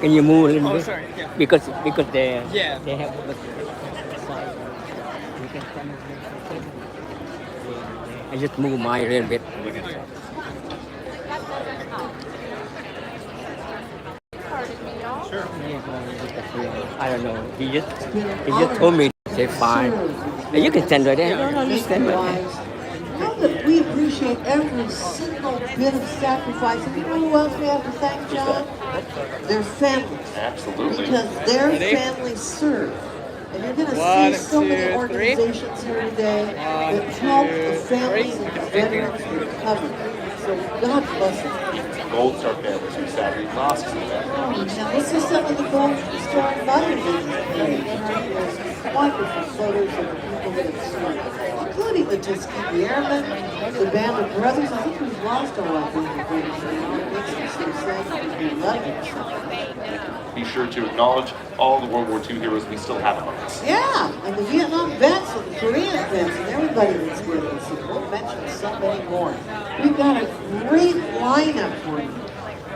Can you move a little Oh, bit? sorry. Yeah. Because Yeah. they have the side. You can stand over there. I just move my a little bit. Okay. Sure. I don't know. It's been an He just honor told me to say to fine. serve You can stand right veterans, there. Yeah. No, no, Okay. you make stand their right there. lives. Know that we appreciate every single bit of sacrifice. And you know who else we have to thank, John? Their families. Absolutely. Because their Ready? families serve. And you're going to see One, so many two, three. organizations here today One, that help the two, three. families of the veterans recover. So God bless them. Gold Star families who sadly lost some of that. Now this is some of the Gold Star mothers in this page. There's wonderful photos of the people that have served, including the Tuskegee Airmen, the Band of Brothers. I think we've lost all our Band of Brothers. It makes me so sad because we love them. Be sure to acknowledge all the World War II heroes we still have among us. Yeah, and the Vietnam vets and the Korean vets and everybody that's with us. And we'll mention so many more. We've got a great lineup for you.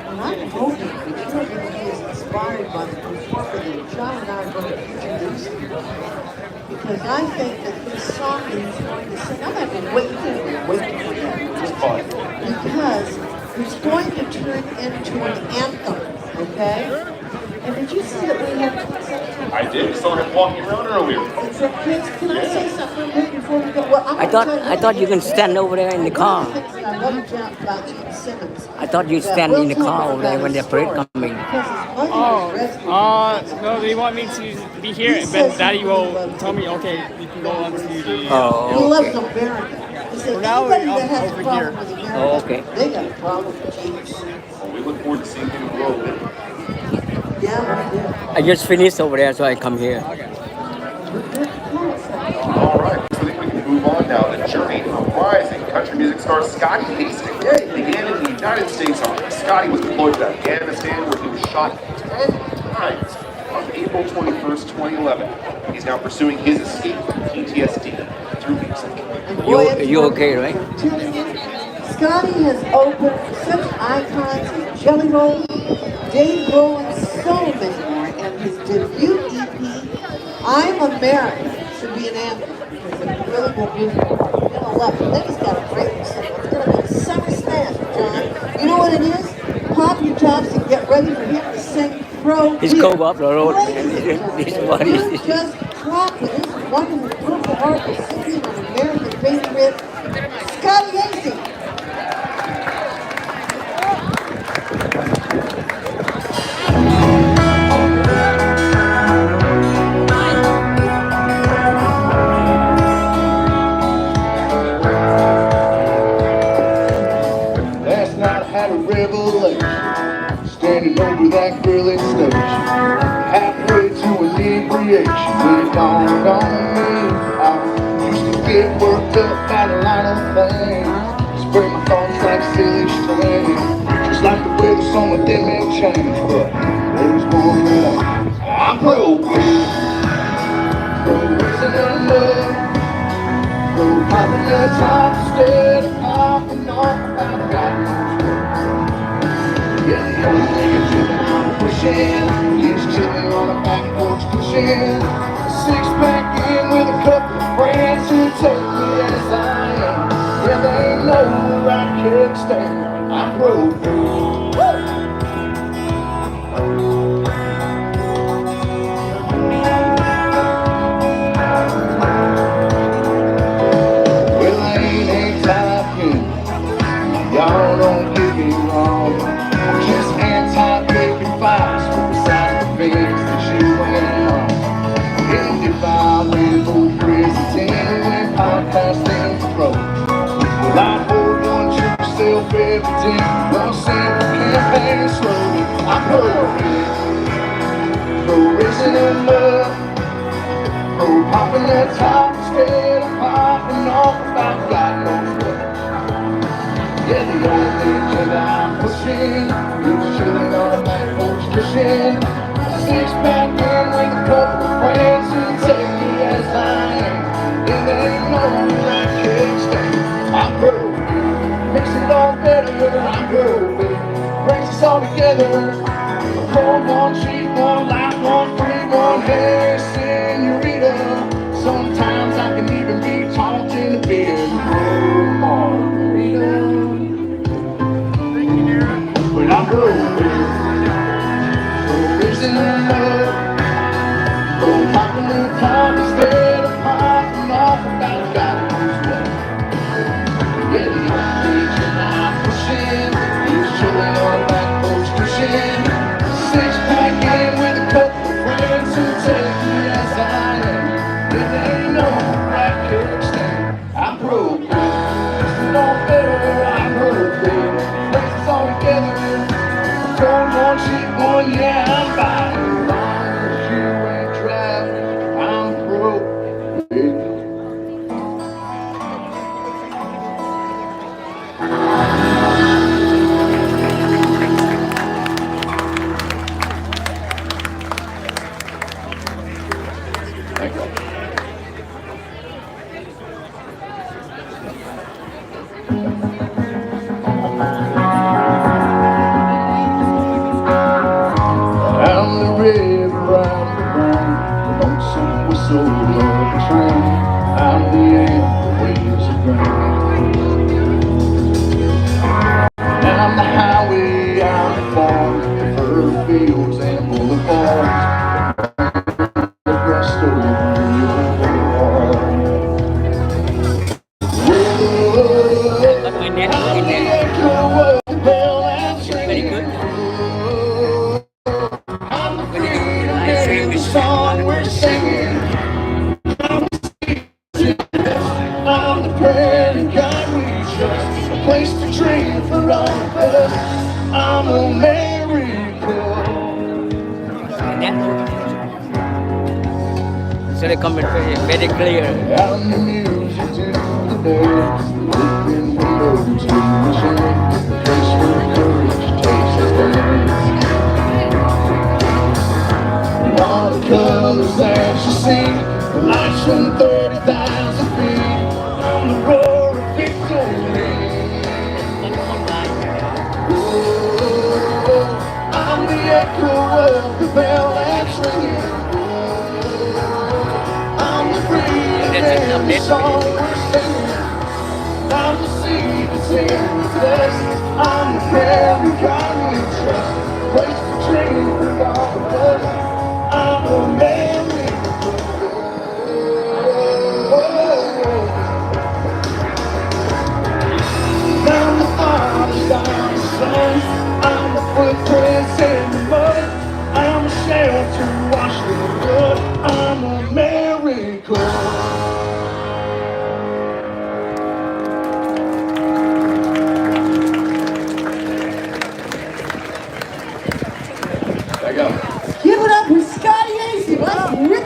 And I'm hoping that you're going to be as inspired by the performer that John and I are going to introduce you. Because I think that this song that he's going to sing, I'm not even waiting for that. Just fun. Because it's going to turn into an anthem, okay? And did you see that we have kids up here? I did. Saw him walking around earlier. And so kids, can I say something real quick before we go? Well, I'm I gonna thought tell I thought you can stand over there in the car. One of the things that I love about Gene Simmons. I thought you that stand we'll in the talk car about over there when the his parade story, coming. Because his mother Oh, was rescued. no, they want me to be here, but Daddy will tell me, okay, you can go on to the. He Oh, loves okay. America. He said For now, anybody I'm that has a over problem here. with America, Oh, okay. they got a problem with Gene Simmons. Well, we look forward to seeing him grow. Yeah, we do. I just finished over there, so I come here. All right, so I think we can move on now. The journey for rising country music star Scotty Hastings began in the United States Army. Scotty was deployed to Afghanistan, where he was shot 10 times on April 21st, 2011. He's now pursuing his escape from PTSD through music. You okay, right? Scotty has opened such icons as Jelly Roll, Dave Grohl, and so many more. And his debut EP, I'm America, should be an anthem because it really will be. You're gonna love it. Then he's got a great single. It's gonna be a summer smash, John. You know what it is? Pop your tops and get ready for him to sing Pro. He's Beer. go up the road. Ladies, His body you is. just rock with this wonderful Purple Heart recipient of American Patriot, Scotty Hastings. Last night I had a revelation, standing over that girl in station, halfway to inebriation. When it dawned on me, I used to get worked up by a lot of things, spread my thoughts like silly string, just like the way the song of them may change. But there's one more. I'm broke, raising in love, popping the top instead of popping off about God knows what. Yeah, the only thing that I'm pushing is chilling on a back porch cushion. A six-pack in with a couple of friends who take me as I am. Yeah, they ain't no I can't stand. I'm broke. Well, I ain't anti-pimp. Y'all don't get me wrong. I'm just anti-picking fights for the side of the things that you went on. And if I win for president when podcast things grow, well, I hold one true self-evident, one simple campaign slogan. I'm pro raising them up, pro popping that top instead of popping off about God knows what. Yeah, the only thing that I'm pushing is chilling on a back porch cushion. A six-pack in with a couple of friends who take me as I am. And they know I can't stand. I'm broke, makes it all better. I'm broke, brings us all together. Gold one, cheap one, light one, free one, hey, senorita. Sometimes I can even be taught in a bit of margarita. But I'm broke, raising love. Go popping the top instead of popping off about God knows what. Yeah, the young age and I'm pushing, he's chilling on a back porch cushion. Six-pack in with a couple of friends who take me as I am. Yeah, there ain't no black kickstand. I'm broke, no better, I'm broke, baby. Places all together, gold one, cheap one, yeah, I'm buying. I'm broke, baby. Thank you. Down the river, round the ground, lonesome whistle of a train. I'm the air, the waves of grain. I'm the highway, I'm the farm, the fertile fields and boulevards. The rest over your heart. But my neck I'm in the there. echo of the bell answering. Very good. I'm the Very good. freedom I in say the we song we're singing. I'm the prayer in God we trust, a place to dream for all of us. I'm America. That so they come very clear. I'm the music to the dance, open windows to the shade, the place where courage takes its dance. And all the colors that you see, the lights from 30,000 feet, on the roar of victory. Oh, I'm the echo of the bell that's ringing. I'm the freedom in the song we're singing. I'm the seed that's in the dust. I'm the prayer we God we trust. Place to dream for all of us. I'm America. I'm the fathers, I'm the sons. I'm the footprints in the mud. I'm a shelter washed in blood. I'm America. There you go. Give it up for Scotty Hasty. Let's rip.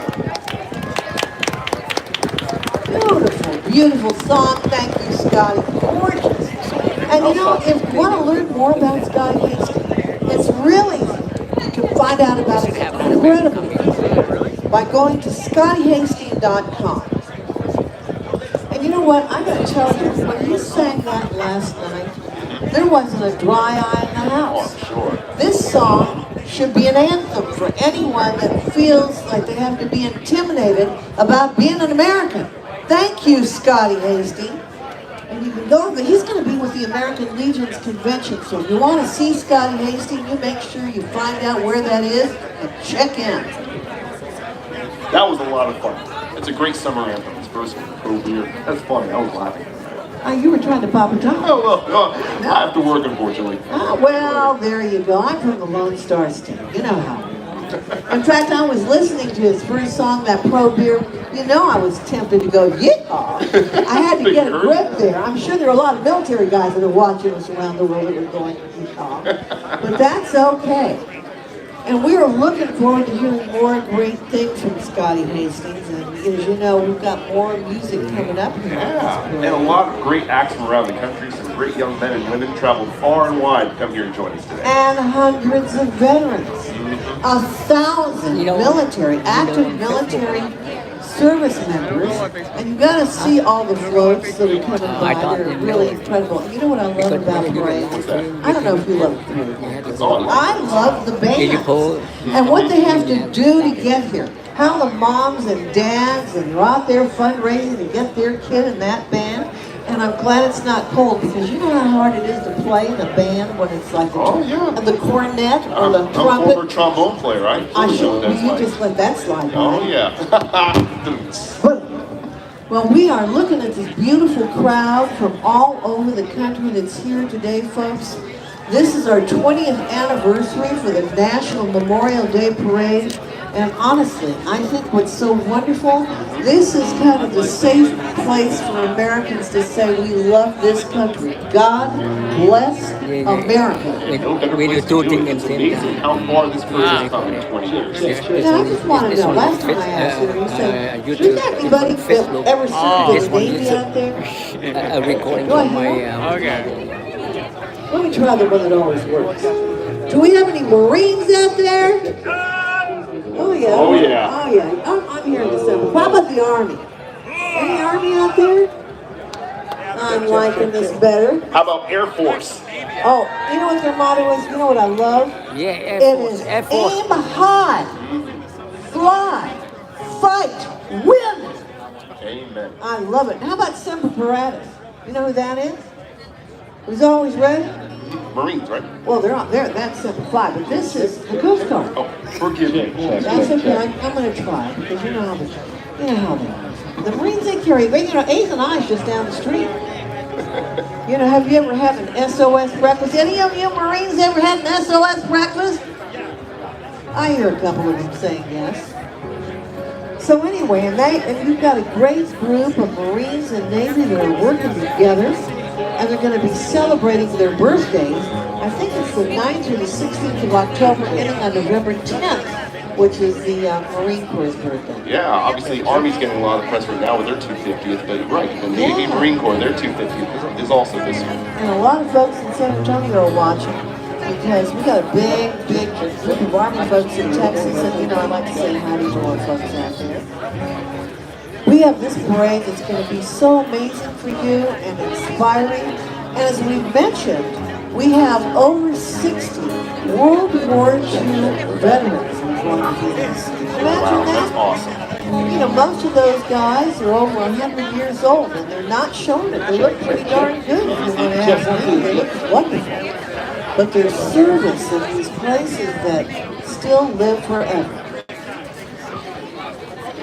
Beautiful, beautiful song. Thank you, Scotty. Gorgeous. And you know, if you want to learn more about Scotty Hasty, it's really easy. You can find out about his incredible music by going to scottyhasty.com. And you know what? I'm going to tell you, when he sang that last night, there wasn't a dry eye in the house. Sure. This song should be an anthem for anyone that feels like they have to be intimidated about being an American. Thank you, Scotty Hasty. And you can go, he's going to be with the American Legion's convention, so if you want to see Scotty Hasty, you make sure you find out where that is and check in. That was a lot of fun. It's a great summer anthem. It's first with the Pro Beer. That's funny. I was laughing. You were trying to pop a top. Oh, well, I have to work, unfortunately. Well, there you go. I'm from the Lone Star State. You know how. In fact, I was listening to his first song, that Pro Beer. You know, I was tempted to go, yeehaw. I had to get a grip there. I'm sure there are a lot of military guys that are watching us around the world that are going, yeehaw. But that's okay. And we are looking forward to hearing more great things from Scotty Hastings. And as you know, we've got more music coming up here. Yeah, and a lot of great acts from around the country. Some great young men and women traveled far and wide to come here and join us today. And hundreds of veterans. 1,000 military, active military service members, and you got to see all the floats that are coming by. They're really incredible. And you know what I love about parades? I don't know if you love parades. I love the bands and what they have to do to get here. How the moms and dads and are out there fundraising to get their kid in that band. And I'm glad it's not cold, because you know how hard it is to play in a band when it's like the cornet or the trumpet. I'm a former trombone player, right? I should. You just let that slide by. Oh yeah. Well, we are looking at this beautiful crowd from all over the country that's here today, folks. This is our 20th anniversary for the National Memorial Day Parade. And honestly, I think what's so wonderful, this is kind of the safe place for Americans to say we love this country. God bless America. We do two things at the same Amazing time. how far this parade has come in 20 years. Now, I just want to know, last time I asked you, you said, do you have anybody that ever served in the Navy out there? A recording Do I from my... Okay. Let me try the one that always works. Do we have any Marines out there? Oh yeah. Oh, yeah. Oh yeah. I'm here in December. How about the Army? Any Army out there? I'm liking this better. How about Air Force? Oh, you know what their motto is? You know what I love? Yeah, Air It Force. is Air Force. aim high, fly, fight, win. Amen. I love it. How about Semper Paratus? You know who that is? Who's always ready? Marines, right? Well, they're not there. That's Semper Fi, but this is the Coast Guard. Oh, forgive me. That's okay. I'm going to try, because you know how they are. The Marines, they carry, but you know, Ace and I is just down the street. You know, have you ever had an SOS breakfast? Any of you Marines ever had an SOS breakfast? I hear a couple of them saying yes. So anyway, and you've got a great group of Marines and Navy that are working together, and they're going to be celebrating their birthdays. I think it's the 9th or the 16th of October, ending on November 10th, which is the Marine Corps' birthday. Yeah, obviously Army's getting a lot of press right now with their 250th, but right, the Navy Marine Corps, their 250th is also this year. And a lot of folks in San Antonio are watching, because we got a big group of Army folks in Texas, and you know, I'd like to say hi to all folks out there. We have this parade that's going to be so amazing for you and inspiring. And as we mentioned, we have over 60 World War II veterans who are going to be this. Imagine Wow, that. that's awesome. You know, most of those guys are over 100 years old, and they're not showing it. They look pretty darn good if you're going to ask me. They look wonderful. But their service in these places that still live forever.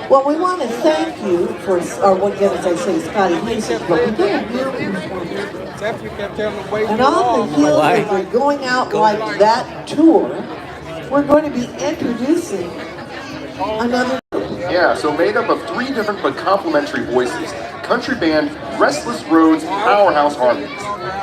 Well, we want to thank you for, or what again, as I say, Scotty Hastings, but we got a new performance. And on the heels of we're going out like that tour, we're going to be introducing another group. Yeah, so made up of 3 different but complementary voices, country band Restless Roads Powerhouse Harmonies,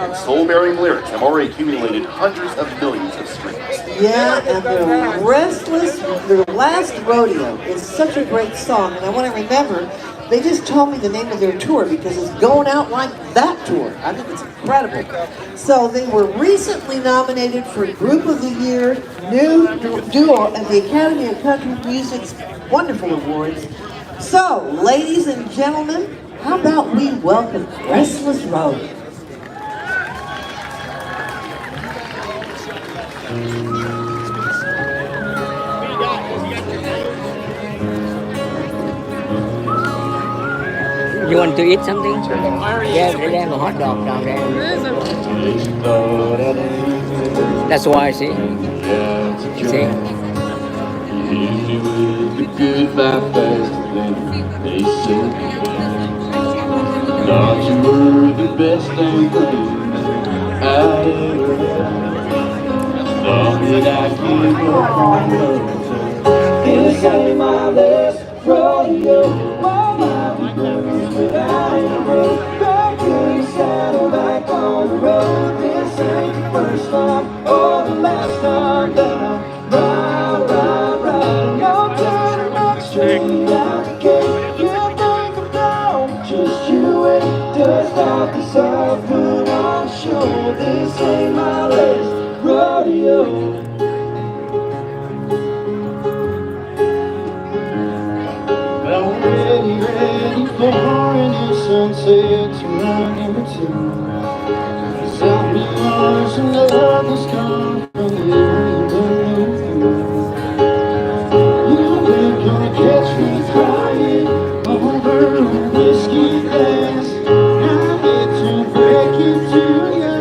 and soul-bearing lyrics have already accumulated hundreds of millions of streams. Yeah, and their last rodeo is such a great song, and I want to remember, they just told me the name of their tour because it's going out like that tour. I think it's incredible. So they were recently nominated for Group of the Year, New Duo at the Academy of Country Music's wonderful awards. So, ladies and gentlemen, how about we welcome Restless Road? You want to eat something? Yeah, they have a hot dog down there. That's why, see? See? Goodbye faster than they should. Thought you were the best damn thing I ever had. Thought that I'd give up on love. This ain't my last rodeo. My life is blues without a road. Back to the saddle, back on the road. This ain't the first time or the last time that I ride. You're turning back straight out the gate. You think I'm down, just you wait. Dust off the south, put on a show. This ain't my last rodeo. I'm ready pouring in sunsets around here too. Tell me what's another's come from the end beneath you. You ain't gonna catch me crying over a whiskey glass. I hate to break it to you,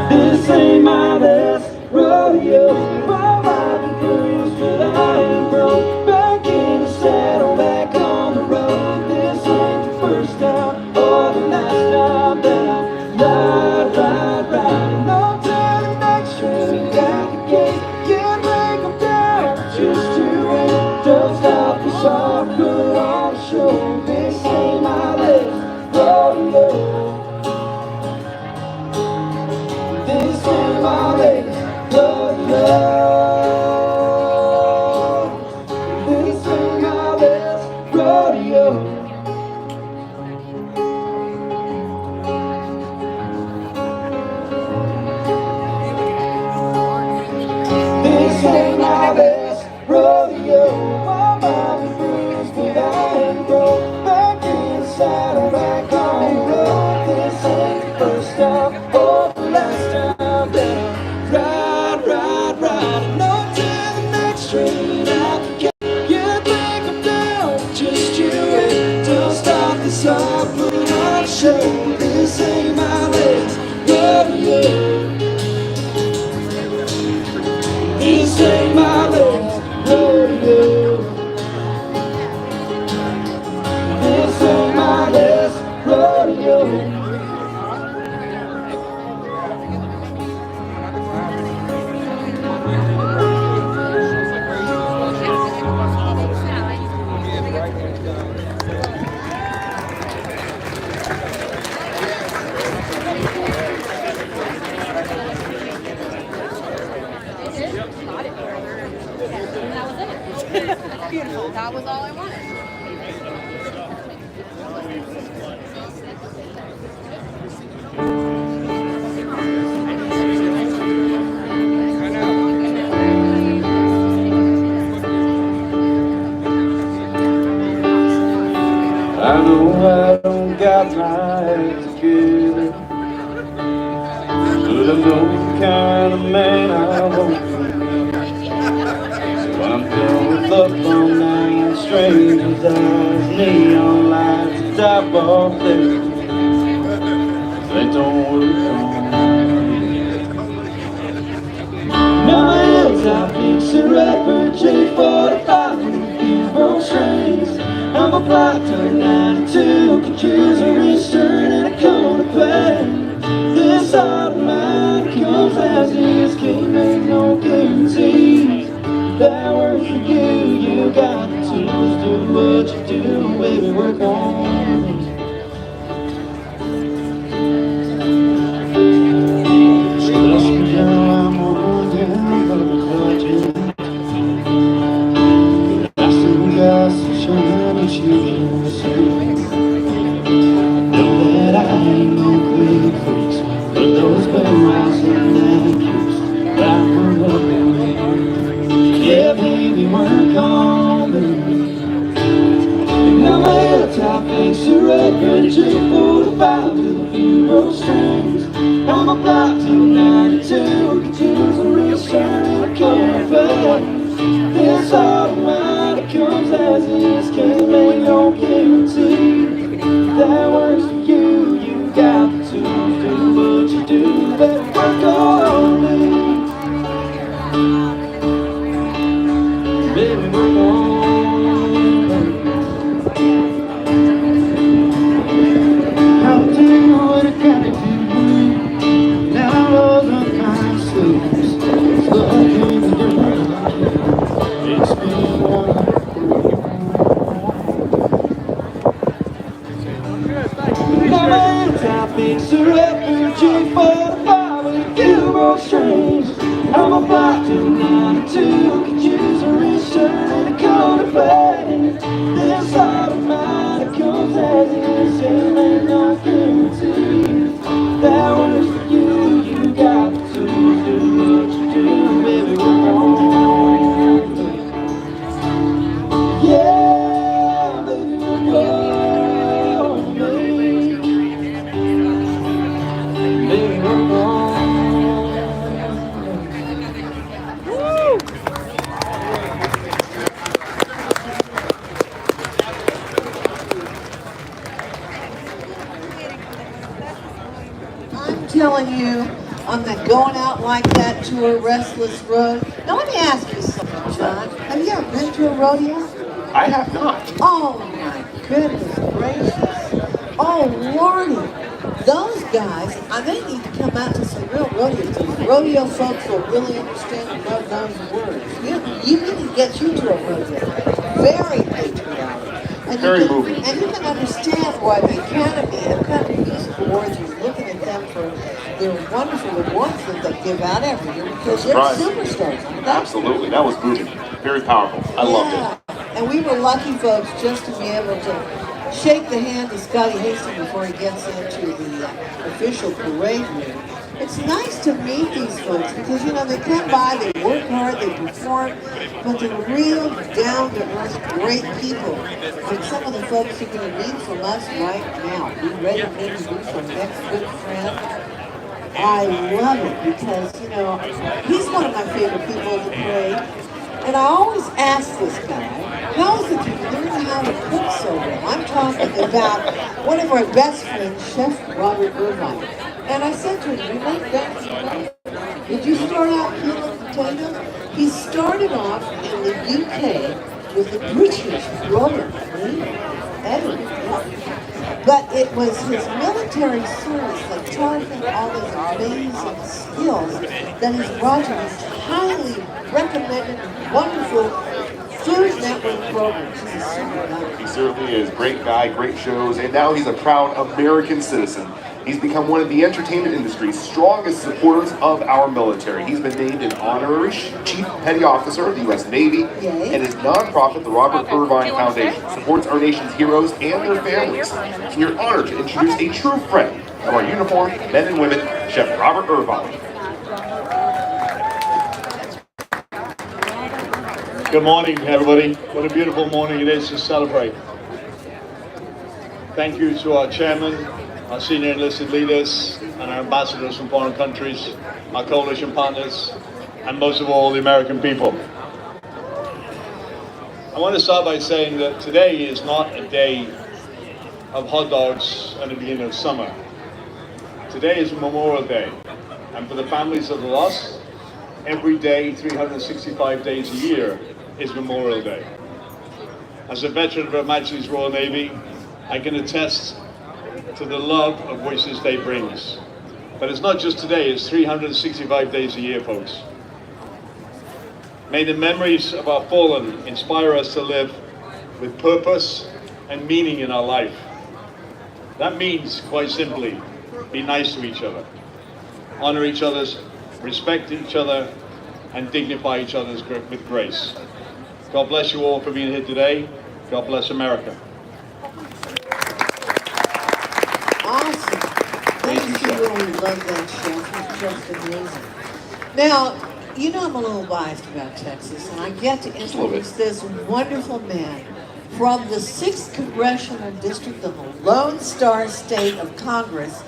this ain't my last rodeo. Well, I've been bruised, but I ain't broke. Back in the saddle, back on the road. This ain't the first time or the last time that I ride. No turning next straight out the gate. Can't break them down, just to wait. Don't stop the soft good on the show. This ain't my last rodeo. This ain't my last rodeo. This ain't my last rodeo. This ain't my last rodeo. My mind is bruised, but I ain't broke. Back in the saddle, back on the road. This ain't the first time or the last time that I ride. No time the next straight out the gate. You think I'm down, just you wait. Don't stop this up, put on a show. This ain't my last rodeo. This ain't my last rodeo. This ain't my last rodeo. Beautiful. That was all I wanted. I know I don't got my act together, but I know the kind of man I want to be. So I'm done with up all night, strangers' eyes, neon lights, the top off there. They don't work on me. Now my hilltop fixer rapper, J45 with funeral strings. I'm a block turn 92, could use a return and a cone to pay. This heart of mine comes as is, can't make no guarantees. That works for you, you got the tools, do what you do, baby, work on me. Trust me, girl, I'm worn down from the clutches. I still got some shiny shoes to know that I ain't no quick fix, but those barrels and napkins back from up in me. Yeah, baby, work on me. Now my hilltop fixer red red J45 with a few rose strings. I'm a block till 92, could use a real turn and a corner back. This heart of mine, it comes as is, can't make no guarantee. That works for you, you got the tools, do what you do, better work on me. Baby, work on me. I'll do what I gotta do. Now all the kind sleeps, stuck in the dark. It's been one. Now my top fixer rapper, J45 with a few more strings. I'm a block to 92, could use a return and a cone to pay. This heart of mine, it comes as is, ain't make no guarantee. That works for you, you got the tools, do what you do, baby, work on me. Yeah, baby, work on me. telling you on that Going Out Like That tour, Restless Road. Now let me ask you something, John. Have you ever been to a rodeo? I have not. Oh my goodness gracious. Oh Lordy. Those guys, they need to come out to some real rodeos. The rodeo folks will really understand and love those words. You need to get you to a rodeo. Very patriotic. And Very moving. And you can understand why the Academy of Country Music Awards is looking at them for their wonderful awards that they give out every year because they're Surprise. superstars. aren't they? Absolutely. That was moving. Very powerful. I loved it. And we were lucky, folks, just to be able to shake the hand of Scotty Hastings before he gets into the official parade room. It's nice to meet these folks because, you know, they come by, they work hard, they perform, but they're real down-to-earth, great people. And some of the folks you're going to meet from us right now. Be ready to introduce our next good friend. I love it because, you know, he's one of my favorite people in the parade. And I always ask this guy, how is it you learn how to cook so well? I'm talking about one of our best friends, Chef Robert Irvine. And I said to him, you make that? Did you start out peeling potatoes? He started off in the UK with the British Royal Navy. Edward, yeah. But it was his military service that taught him all his amazing skills that has brought him these highly recommended, wonderful Food Network programs. He's a super guy. He certainly is. Great guy, great shows, and now he's a proud American citizen. He's become one of the entertainment industry's strongest supporters of our military. He's been named an honorary Chief Petty Officer of the U.S. Navy, and his nonprofit, the Robert Irvine Foundation, supports our nation's heroes and their families. So we're honored to introduce a true friend of our uniformed men and women, Chef Robert Irvine. Good morning, everybody. What a beautiful morning it is to celebrate. Thank you to our chairman, our senior enlisted leaders, and our ambassadors from foreign countries, our coalition partners, and most of all, the American people. I want to start by saying that today is not a day of hot dogs and the beginning of summer. Today is Memorial Day, and for the families of the lost, every day, 365 days a year, is Memorial Day. As a veteran of Her Majesty's Royal Navy, I can attest to the love of which this day brings. But it's not just today, it's 365 days a year, folks. May the memories of our fallen inspire us to live with purpose and meaning in our life. That means, quite simply, be nice to each other, honor each other's, respect each other, and dignify each other with grace. God bless you all for being here today. God bless America. Awesome. Thank you. Really love that, Chef. It's just amazing. Now, you know I'm a little biased about Texas, and I get to introduce this wonderful man from the 6th Congressional District of the Lone Star State of Congress,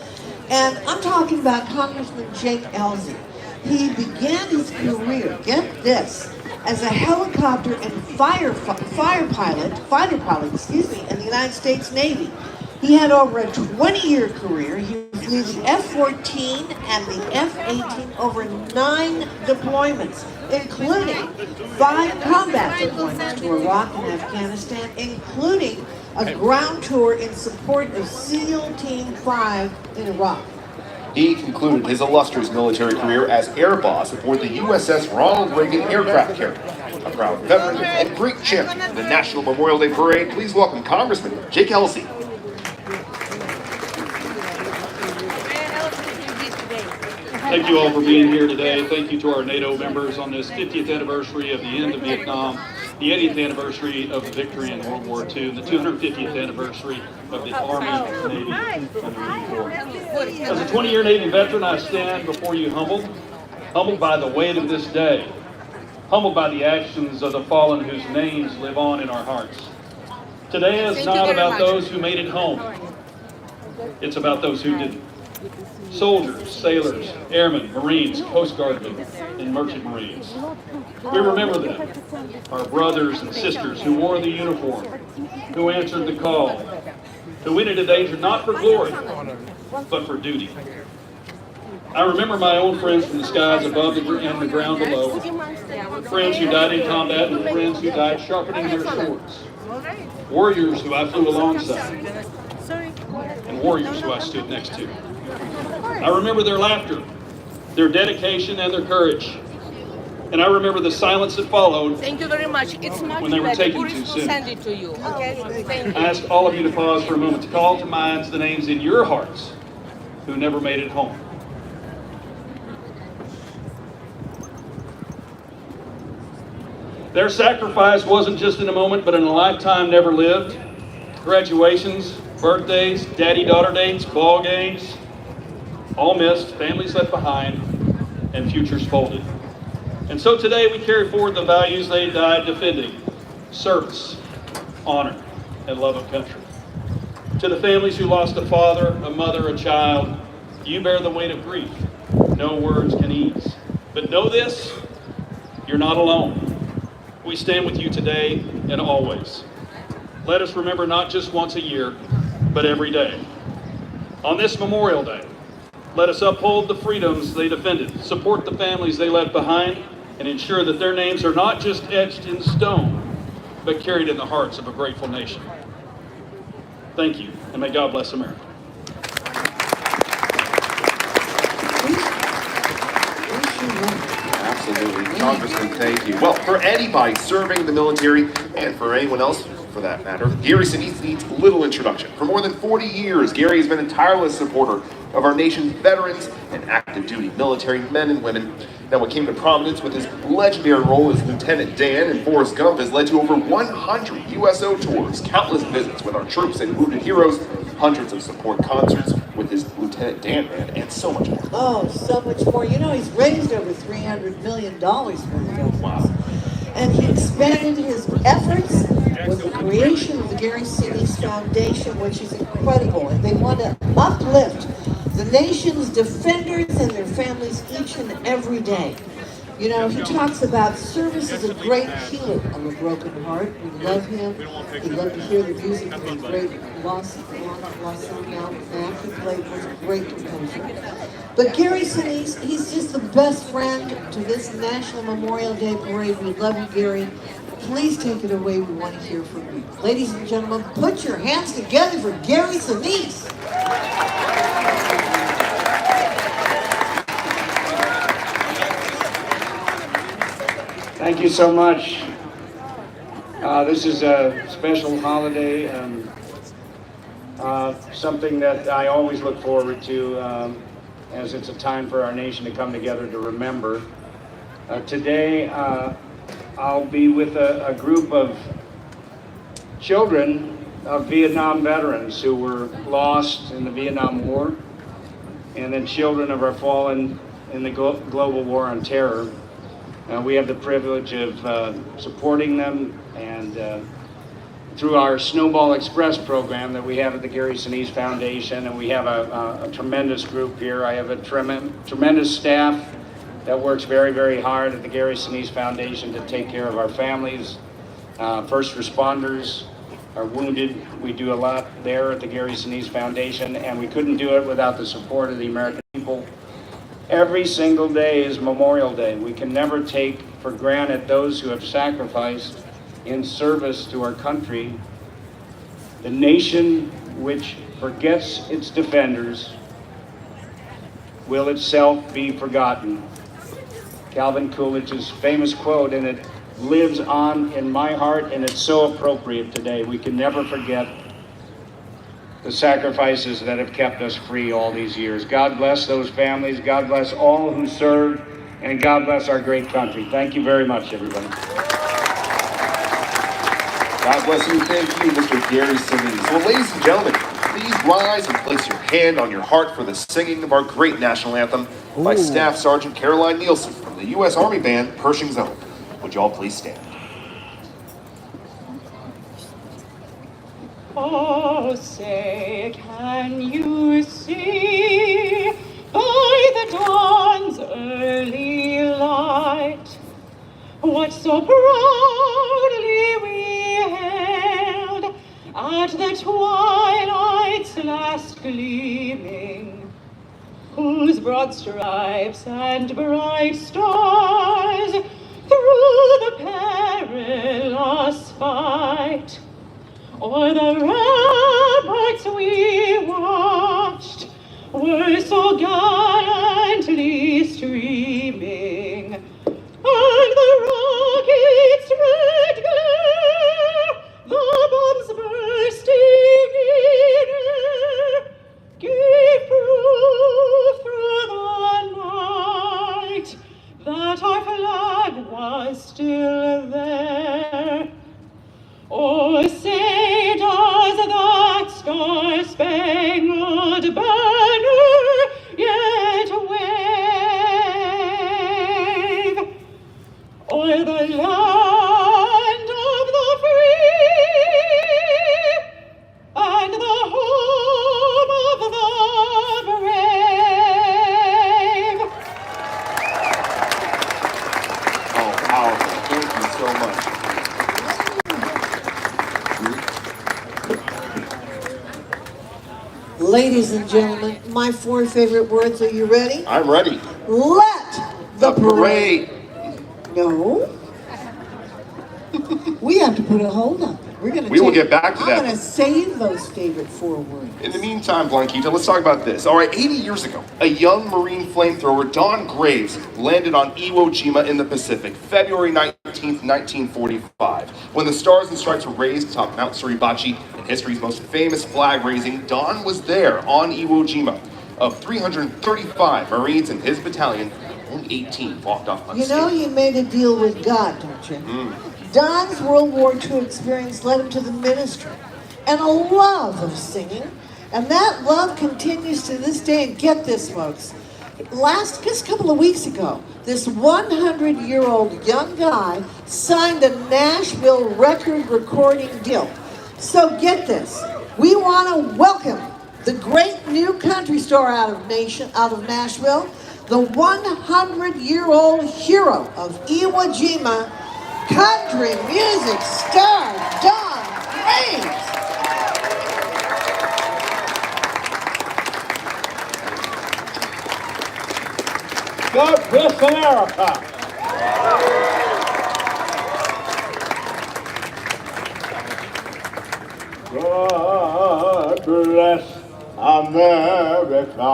and I'm talking about Congressman Jake Ellzey. He began his career, get this, as a helicopter and fighter pilot, in the United States Navy. He had over a 20-year career. He flew the F-14 and the F-18 over 9 deployments, including 5 combat deployments to Iraq and Afghanistan, including a ground tour in support of SEAL Team 5 in Iraq. He concluded his illustrious military career as air boss aboard the USS Ronald Reagan aircraft carrier. A proud veteran and great champion of the National Memorial Day Parade, please welcome Congressman Jake Ellzey. Thank you all for being here today. Thank you to our NATO members on this 50th anniversary of the end of Vietnam, the 80th anniversary of the victory in World War II, and the 250th anniversary of the Army, Navy, and the Marine Corps. As a 20-year Navy veteran, I stand before you humbled by the weight of this day, humbled by the actions of the fallen whose names live on in our hearts. Today is not about those who made it home. It's about those who didn't. Soldiers, sailors, airmen, Marines, Coast Guardmen, and Merchant Marines. We remember them, our brothers and sisters who wore the uniform, who answered the call, who went into danger not for glory, but for duty. I remember my own friends from the skies above and the ground below, friends who died in combat and friends who died sharpening their swords, warriors who I flew alongside, and warriors who I stood next to. I remember their laughter, their dedication, and their courage. And I remember the silence that followed. Thank you very much. It's much When they were better. taken Boris too will soon. send it to you. Okay? Thank you. I ask all of you to pause for a moment to call to mind the names in your hearts who never made it home. Their sacrifice wasn't just in a moment, but in a lifetime never lived. Graduations, birthdays, daddy-daughter dates, ball games, all missed, families left behind, and futures folded. And so today we carry forward the values they died defending: service, honor, and love of country. To the families who lost a father, a mother, a child, you bear the weight of grief no words can ease. But know this, you're not alone. We stand with you today and always. Let us remember not just once a year, but every day. On this Memorial Day, let us uphold the freedoms they defended, support the families they left behind, and ensure that their names are not just etched in stone, but carried in the hearts of a grateful nation. Thank you, and may God bless America. Absolutely. Congressman, thank you. Well, for anybody serving in the military, and for anyone else for that matter, Gary Sinise needs little introduction. For more than 40 years, Gary has been a tireless supporter of our nation's veterans and active duty military men and women. Now, what came to prominence with his legendary role as Lieutenant Dan in Forrest Gump has led to over 100 USO tours, countless visits with our troops and wounded heroes, hundreds of support concerts with his Lieutenant Dan band, and so much more. Oh, so much more. You know, he's raised over $300 million for the veterans. Wow. And he expanded his efforts with the creation of the Gary Sinise Foundation, which is incredible. And they want to uplift the nation's defenders and their families each and every day. You know, he talks about service is a great healer of a broken heart. We love him. We love to hear the music of the great Los Mac. He played was a great composer. But Gary Sinise, he's just the best friend to this National Memorial Day Parade. We love you, Gary. Please take it away. We want to hear from you. Ladies and gentlemen, put your hands together for Gary Sinise. Thank you so much. This is a special holiday, something that I always look forward to as it's a time for our nation to come together to remember. Today, I'll be with a group of children of Vietnam veterans who were lost in the Vietnam War, and then children of our fallen in the global war on terror. We have the privilege of supporting them, and through our Snowball Express program that we have at the Gary Sinise Foundation, and we have a tremendous group here. I have a tremendous staff that works very, very hard at the Gary Sinise Foundation to take care of our families, first responders, our wounded. We do a lot there at the Gary Sinise Foundation, and we couldn't do it without the support of the American people. Every single day is Memorial Day. We can never take for granted those who have sacrificed in service to our country. The nation which forgets its defenders will itself be forgotten. Calvin Coolidge's famous quote, and it lives on in my heart, and it's so appropriate today. We can never forget the sacrifices that have kept us free all these years. God bless those families. God bless all who served, and God bless our great country. Thank you very much, everybody. God bless you. Thank you, Mr. Gary Sinise. Well, ladies and gentlemen, please rise and place your hand on your heart for the singing of our great national anthem by Staff Sergeant Caroline Nielsen from the U.S. Army Band, Pershing Zone. Would you all please stand? Oh, say, can you see by the dawn's early light what so proudly we hailed at the twilight's last gleaming, whose broad stripes and bright stars through the perilous fight. O'er the ramparts we watched were so gallantly streaming, and the rocket's red glare, the bombs bursting in air, gave proof through the night that our flag was still there. Oh, say does that star-spangled banner yet wave o'er the land of the free and the home of the brave? Oh, powerful. Thank you so much. Ladies and gentlemen, my 4 favorite words. Are you ready? I'm ready. Let the parade. No. We have to put a hold on it. We will get back to that. I'm going to save those favorite 4 words. In the meantime, Blanquita, let's talk about this. All right, 80 years ago, a young Marine flamethrower, Don Graves, landed on Iwo Jima in the Pacific, February 19th, 1945. When the Stars and Stripes were raised atop Mount Suribachi, in history's most famous flag raising, Don was there on Iwo Jima. Of 335 Marines in his battalion, only 18 walked off unscathed. You know you made a deal with God, don't you? Don's World War II experience led him to the ministry and a love of singing. And that love continues to this day. And get this, folks. Just a couple of weeks ago, this 100-year-old young guy signed a Nashville record recording deal. So get this. We want to welcome the great new country star out of Nashville, the 100-year-old hero of Iwo Jima, country music star Don Graves. God bless America. God bless America,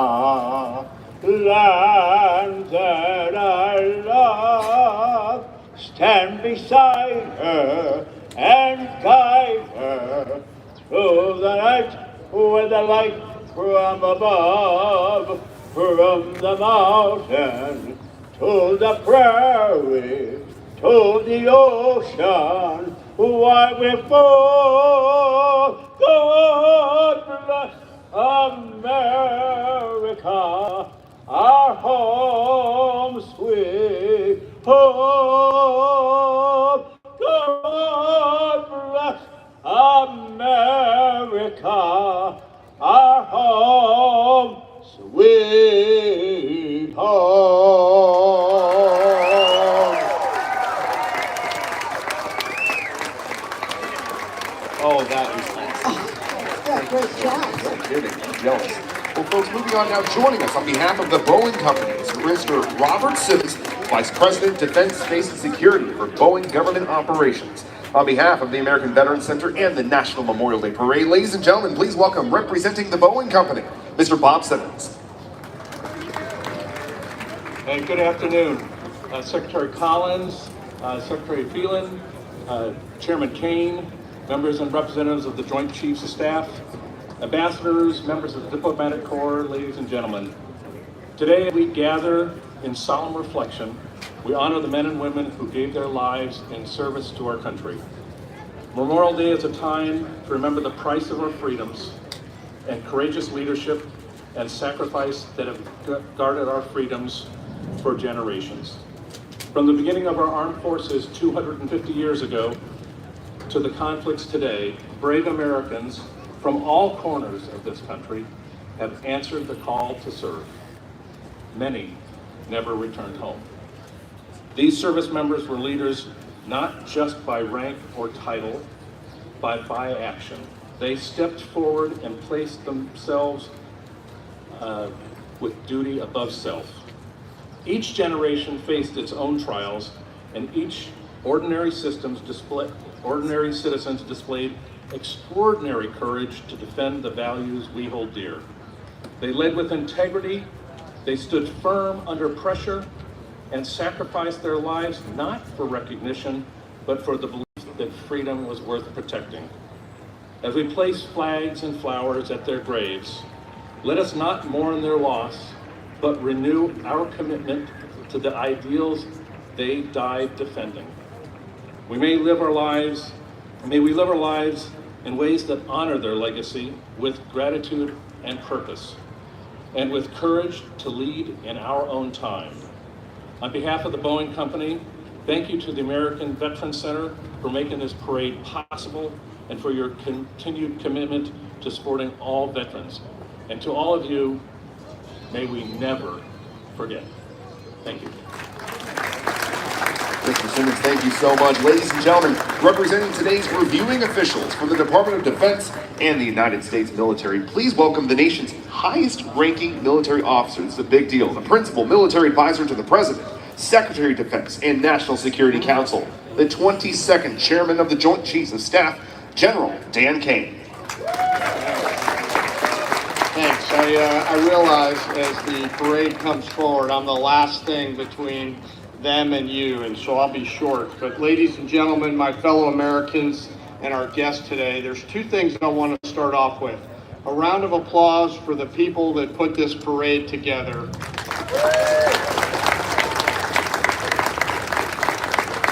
land that I love. Stand beside her and guide her through the night with the light from above, from the mountain to the prairie, to the ocean, why we fall. God bless America, our home sweet home. God bless America, our home sweet home. Oh, that was nice. Yeah, great job. No kidding. I'm jealous. Well, folks, moving on now, joining us on behalf of the Boeing Company is Mr. Robert Simmons, Vice President, Defense, Space, and Security for Boeing Government Operations. On behalf of the American Veterans Center and the National Memorial Day Parade, ladies and gentlemen, please welcome, representing the Boeing Company, Mr. Bob Simmons. Hey, good afternoon. Secretary Collins, Secretary Phelan, Chairman Kane, members and representatives of the Joint Chiefs of Staff, ambassadors, members of the Diplomatic Corps, ladies and gentlemen. Today we gather in solemn reflection. We honor the men and women who gave their lives in service to our country. Memorial Day is a time to remember the price of our freedoms and courageous leadership and sacrifice that have guarded our freedoms for generations. From the beginning of our armed forces 250 years ago to the conflicts today, brave Americans from all corners of this country have answered the call to serve. Many never returned home. These service members were leaders not just by rank or title, but by action. They stepped forward and placed themselves with duty above self. Each generation faced its own trials, and each ordinary citizens displayed extraordinary courage to defend the values we hold dear. They led with integrity, they stood firm under pressure, and sacrificed their lives not for recognition, but for the belief that freedom was worth protecting. As we place flags and flowers at their graves, let us not mourn their loss, but renew our commitment to the ideals they died defending. May we live our lives in ways that honor their legacy with gratitude and purpose, and with courage to lead in our own time. On behalf of the Boeing Company, thank you to the American Veterans Center for making this parade possible and for your continued commitment to supporting all veterans. And to all of you, may we never forget. Thank you. Mr. Simmons, thank you so much. Ladies and gentlemen, representing today's reviewing officials from the Department of Defense and the United States military, please welcome the nation's highest-ranking military officer. This is a big deal. The Principal Military Advisor to the President, Secretary of Defense and National Security Council, the 22nd Chairman of the Joint Chiefs of Staff, General Dan Kane. Thanks. I realize as the parade comes forward, I'm the last thing between them and you, and so I'll be short. But ladies and gentlemen, my fellow Americans and our guests today, there's two things I want to start off with. A round of applause for the people that put this parade together.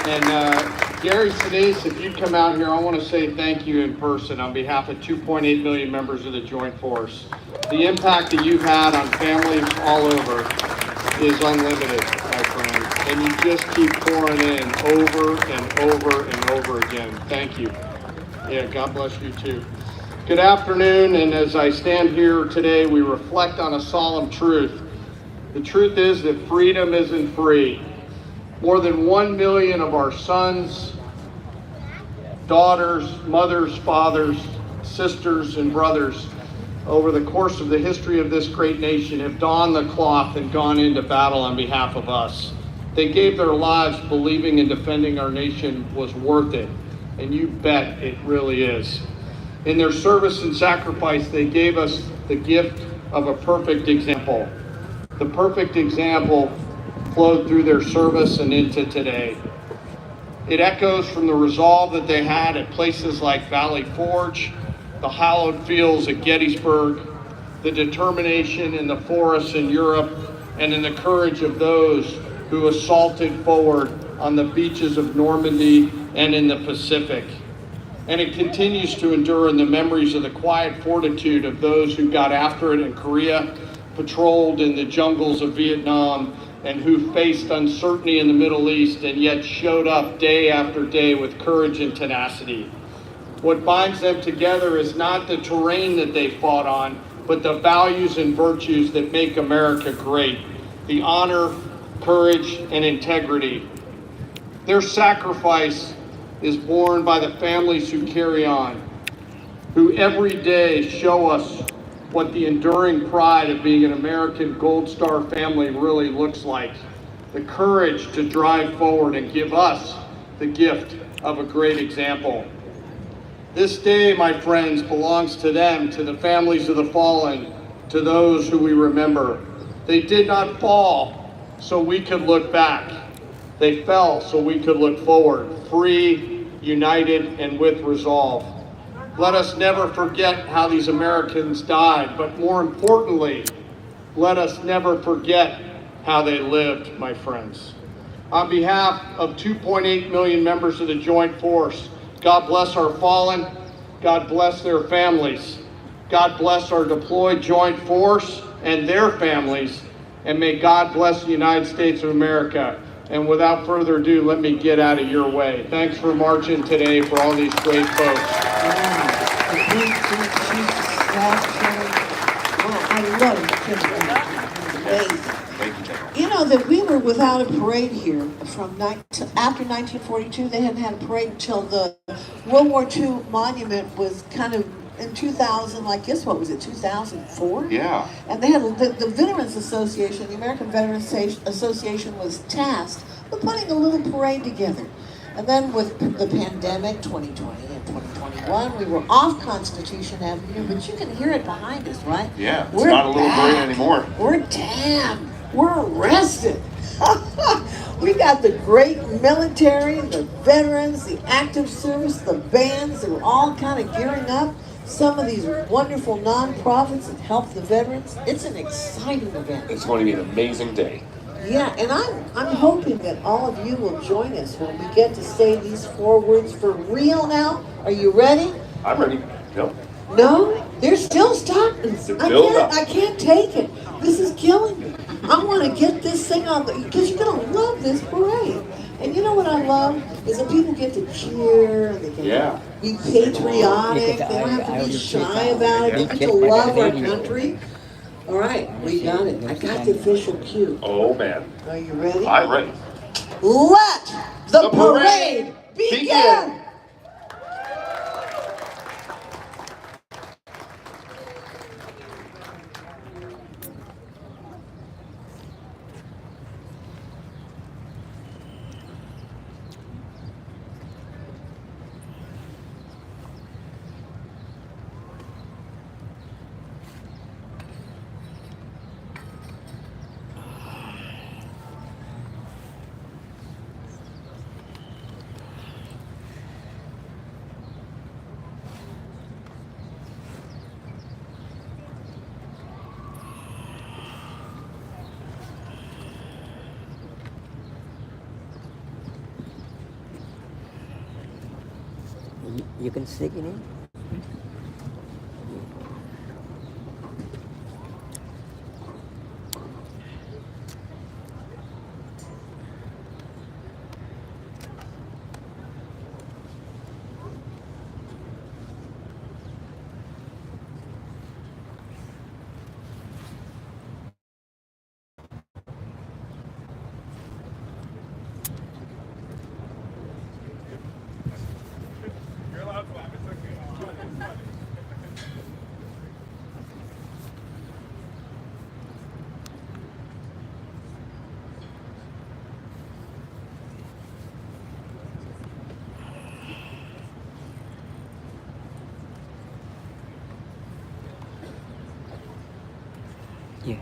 And Gary Sinise, if you'd come out here, I want to say thank you in person on behalf of 2.8 million members of the Joint Force. The impact that you've had on families all over is unlimited, my friend. And you just keep pouring in over and over and over again. Thank you. Yeah, God bless you too. Good afternoon, and as I stand here today, we reflect on a solemn truth. The truth is that freedom isn't free. More than 1 million of our sons, daughters, mothers, fathers, sisters, and brothers over the course of the history of this great nation have donned the cloth and gone into battle on behalf of us. They gave their lives believing in defending our nation was worth it, and you bet it really is. In their service and sacrifice, they gave us the gift of a perfect example. The perfect example flowed through their service and into today. It echoes from the resolve that they had at places like Valley Forge, the hallowed fields at Gettysburg, the determination in the forests in Europe, and in the courage of those who assaulted forward on the beaches of Normandy and in the Pacific. And it continues to endure in the memories of the quiet fortitude of those who got after it in Korea, patrolled in the jungles of Vietnam, and who faced uncertainty in the Middle East and yet showed up day after day with courage and tenacity. What binds them together is not the terrain that they fought on, but the values and virtues that make America great. The honor, courage, and integrity. Their sacrifice is borne by the families who carry on, who every day show us what the enduring pride of being an American Gold Star family really looks like. The courage to drive forward and give us the gift of a great example. This day, my friends, belongs to them, to the families of the fallen, to those who we remember. They did not fall so we could look back. They fell so we could look forward, free, united, and with resolve. Let us never forget how these Americans died, but more importantly, let us never forget how they lived, my friends. On behalf of 2.8 million members of the Joint Force, God bless our fallen, God bless their families, God bless our deployed Joint Force and their families, and may God bless the United States of America. And without further ado, let me get out of your way. Thanks for marching today for all these great folks. I love it. Amazing. You know that we were without a parade here after 1942. They hadn't had a parade until the World War II monument was kind of in 2000, like guess what was it, 2004? Yeah. And they had the Veterans Association, the American Veterans Association was tasked with putting a little parade together. And then with the pandemic, 2020 and 2021, we were off Constitution Avenue, but you can hear it behind us, right? Yeah, it's not a little parade anymore. We're damn, we're arrested. We got the great military, the veterans, the active service, the bands, they were all kind of gearing up. Some of these wonderful nonprofits that help the veterans. It's an exciting event. It's going to be an amazing day. Yeah, and I'm hoping that all of you will join us when we get to say these 4 words for real now. Are you ready? I'm ready. No? No? They're still starting. Build-up. I can't take it. This is killing me. I want to get this thing on, because you're going to love this parade. And you know what I love? Is that people get to cheer, and they can be patriotic, they don't have to be shy about it, they get to love our country. All right, we got it. I got the official cue. Oh, man. Are you ready? I'm ready. Let the parade begin! You can stick it in. Yeah.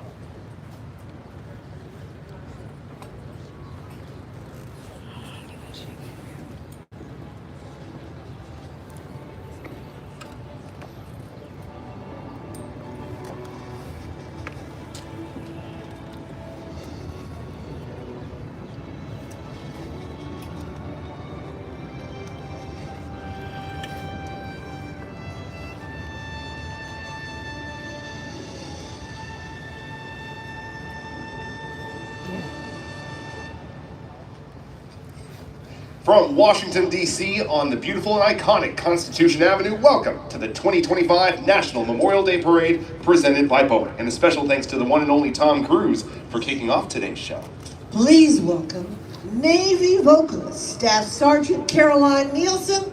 From Washington, D.C. on the beautiful and iconic Constitution Avenue, welcome to the 2025 National Memorial Day Parade presented by Boeing. And a special thanks to the one and only Tom Cruise for kicking off today's show. Please welcome Navy vocalist, Staff Sergeant Caroline Nielsen,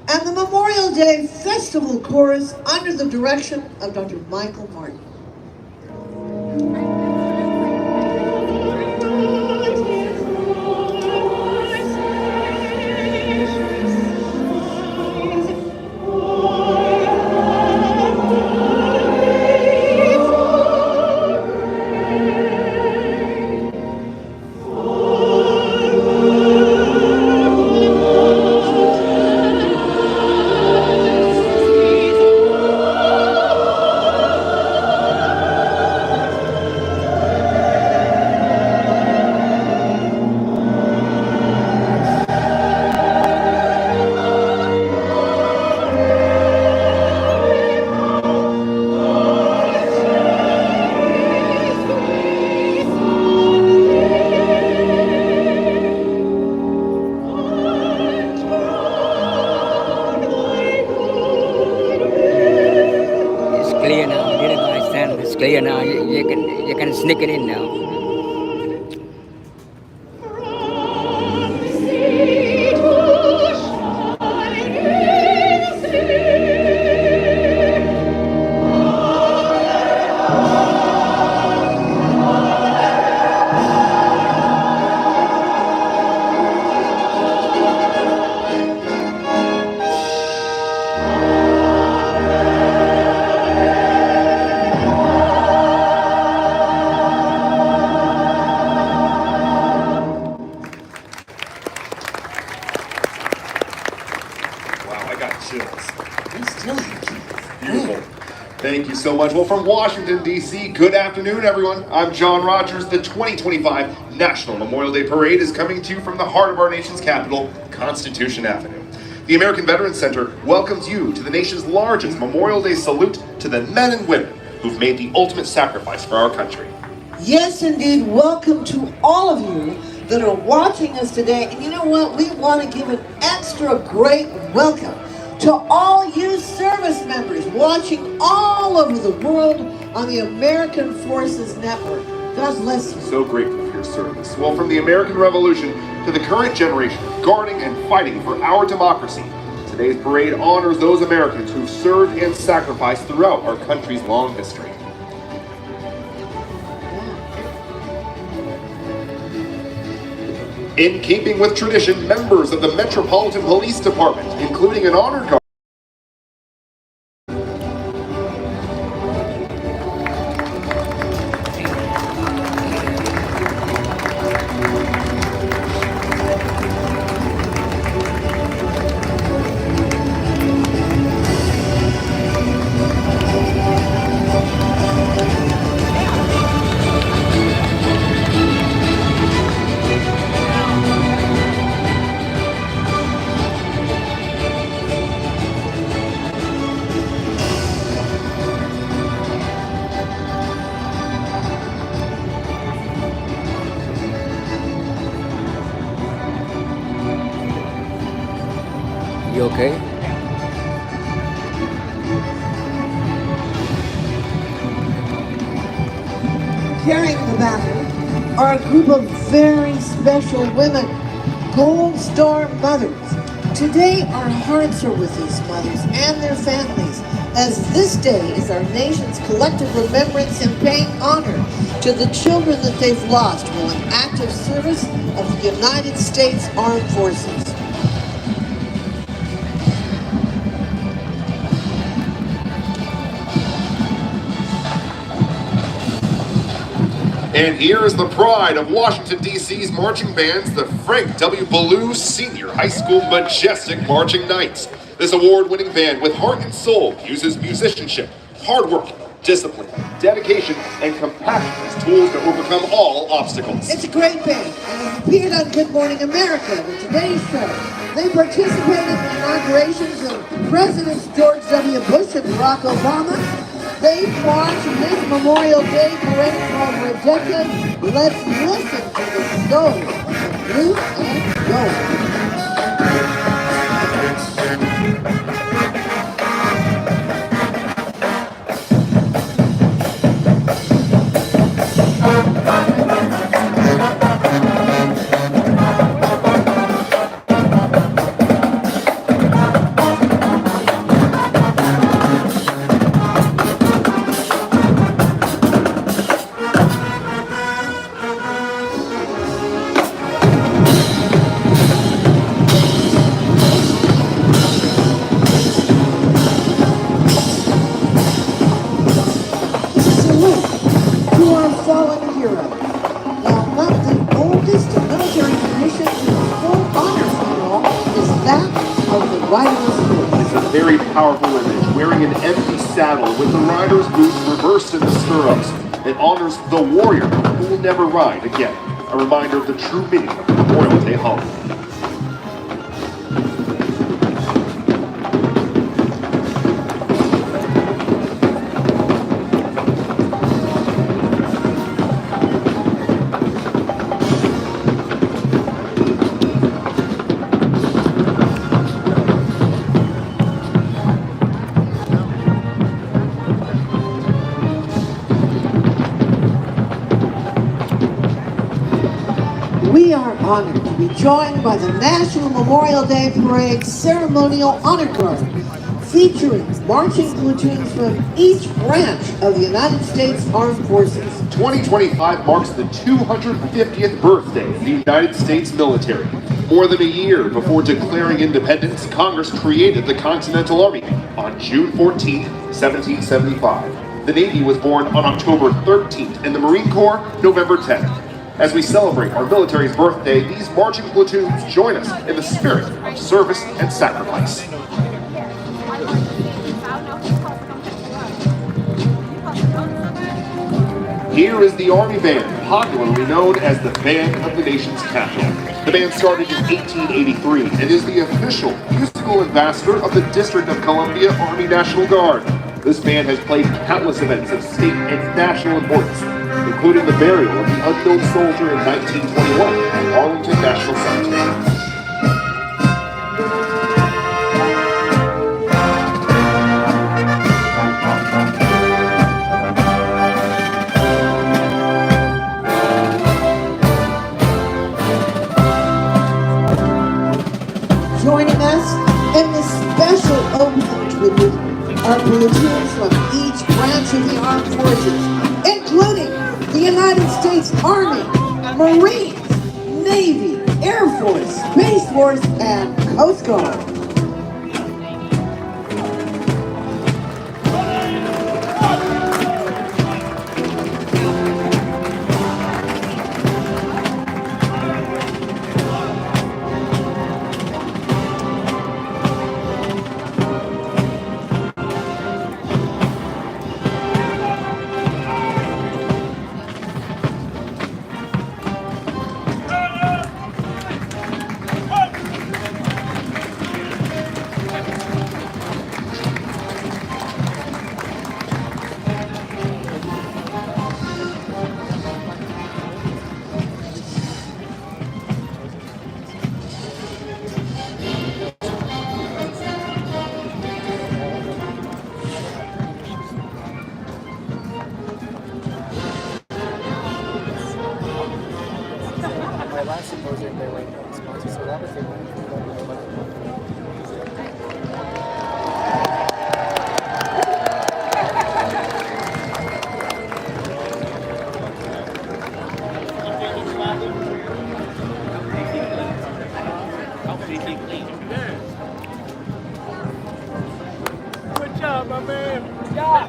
and the Memorial Day Festival Chorus under the direction of Dr. Michael Martin. Clear now. You can sneak it in now. much. Well, from Washington, D.C., good afternoon, everyone. I'm John Rogers. The 2025 National Memorial Day Parade is coming to you from the heart of our nation's capital, Constitution Avenue. The American Veterans Center welcomes you to the nation's largest Memorial Day salute to the men and women who've made the ultimate sacrifice for our country. Yes, indeed. Welcome to all of you that are watching us today. And you know what? We want to give an extra great welcome to all you service members watching all over the world on the American Forces Network. God bless you. So grateful for your service. Well, from the American Revolution to the current generation, guarding and fighting for our democracy, today's parade honors those Americans who've served and sacrificed throughout our country's long history. In keeping with tradition, members of the Metropolitan Police Department, including an honor guard, You okay? Carrying the banner are a group of very special women, Gold Star mothers. Today, our hearts are with these mothers and their families, as this day is our nation's collective remembrance and paying honor to the children that they've lost while in active service of the United States Armed Forces. and here is the pride of Washington, D.C.'s marching bands, the Frank W. Ballou Senior High School Majestic Marching Knights. This award-winning band with heart and soul uses musicianship, hard work, discipline, dedication, and compassion as tools to overcome all obstacles. It's a great band, and they've appeared on Good Morning America, the Today Show. They participated in the inaugurations of Presidents George W. Bush and Barack Obama. They've marched this Memorial Day parade for over a decade. Let's listen to the soul of blue and gold. It's a very powerful image, wearing an empty saddle with the rider's boots reversed in the stirrups. It honors the warrior who will never ride again, a reminder of the true meaning of the Memorial Day holiday. We are honored to be joined by the National Memorial Day Parade Ceremonial Honor Guard, featuring marching platoons from each branch of the United States Armed Forces. 2025 marks the 250th birthday of the United States military. More than a year before declaring independence, Congress created the Continental Army on June 14, 1775. The Navy was born on October 13th, and the Marine Corps, November 10th. As we celebrate our military's birthday, these marching platoons join us in the spirit of service and sacrifice. Here is the Army Band, popularly known as the Band of the Nation's Capital. The band started in 1883 and is the official musical ambassador of the District of Columbia Army National Guard. This band has played countless events of state and national importance, including the burial of the unknown soldier in 1921 at Arlington National Cemetery. Joining us in this special opening tribute are platoons from each branch of the armed forces, including the United States Army, Marines, Navy, Air Force, Space Force, and Coast Guard. Good job, my man. Yeah.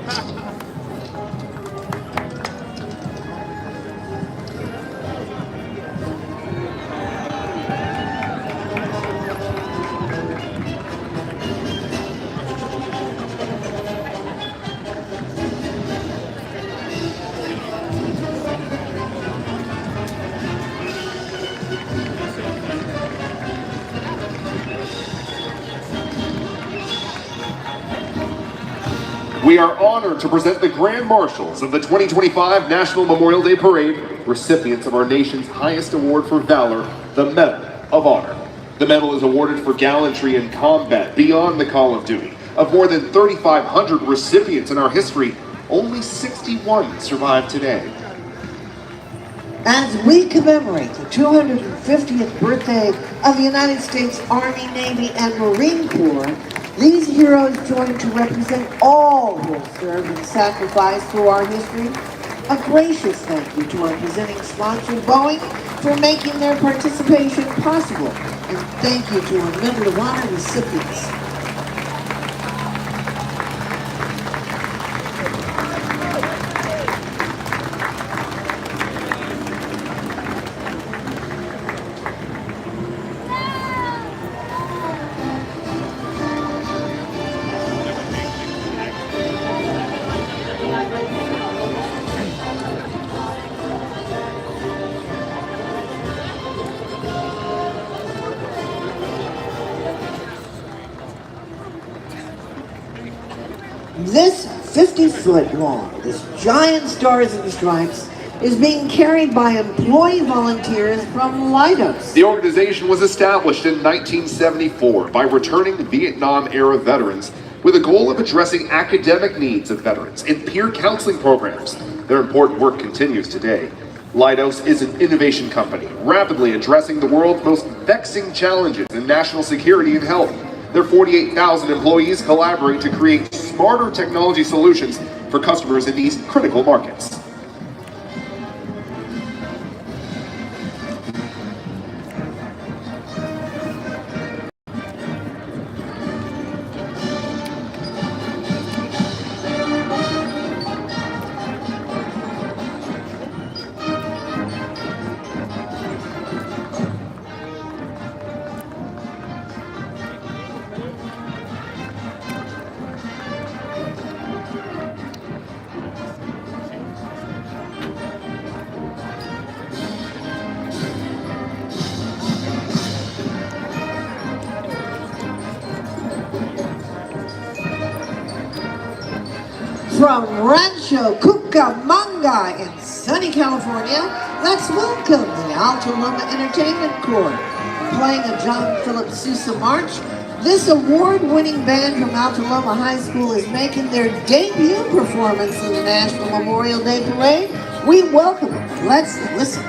We are honored to present the Grand Marshals of the 2025 National Memorial Day Parade, recipients of our nation's highest award for valor, the Medal of Honor. The medal is awarded for gallantry in combat beyond the call of duty. Of more than 3,500 recipients in our history, only 61 survive today. As we commemorate the 250th birthday of the United States Army, Navy, and Marine Corps, these heroes join to represent all who have served and sacrificed through our history. A gracious thank you to our presenting sponsor, Boeing, for making their participation possible. And thank you to our Medal of Honor recipients. This 50-foot long, this giant Stars and Stripes, is being carried by employee volunteers from Leidos. The organization was established in 1974 by returning Vietnam-era veterans with a goal of addressing academic needs of veterans and peer counseling programs. Their important work continues today. Leidos is an innovation company, rapidly addressing the world's most vexing challenges in national security and health. Their 48,000 employees collaborate to create smarter technology solutions for customers in these critical markets. from Rancho Cucamonga in sunny California, let's welcome the Alta Loma Entertainment Corps. Playing a John Philip Sousa march, this award-winning band from Alta Loma High School is making their debut performance in the National Memorial Day Parade. We welcome them. Let's listen.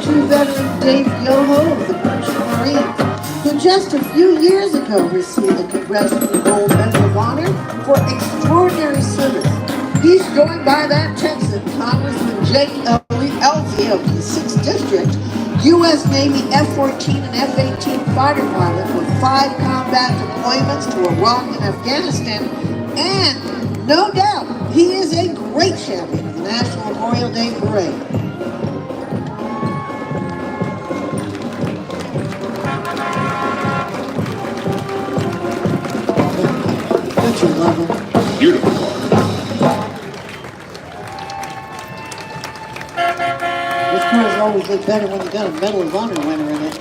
Veteran Dave Yoho of the Merchant Marines, who just a few years ago received the Congressional Gold Medal of Honor for extraordinary service. He's joined by that Texan, Congressman Jake Ellsworth of the 6th District, U.S. Navy F-14 and F-18 fighter pilot with 5 combat deployments to Iraq and Afghanistan, and no doubt, he is a great champion of the National Memorial Day Parade. Beautiful. This cars always look better when you got a Medal of Honor winner in it.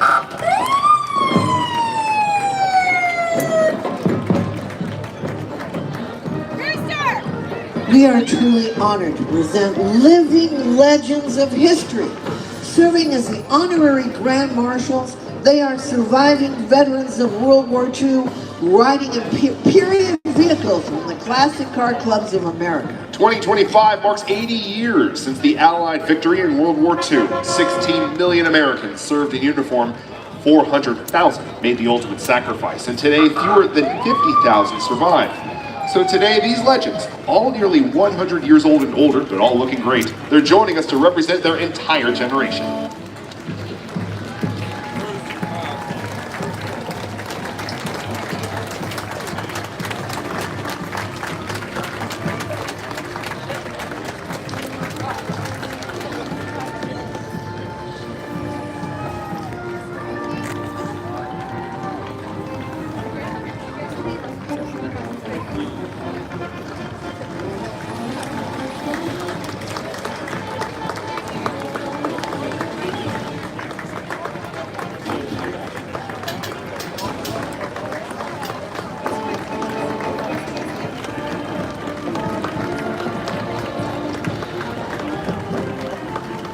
We are truly honored to present living legends of history. Serving as the honorary Grand Marshals, they are surviving veterans of World War II, riding in period vehicles from the classic car clubs of America. 2025 marks 80 years since the Allied victory in World War II. 16 million Americans served in uniform. 400,000 made the ultimate sacrifice. And today, fewer than 50,000 survived. So today, these legends, all nearly 100 years old and older, but all looking great, they're joining us to represent their entire generation.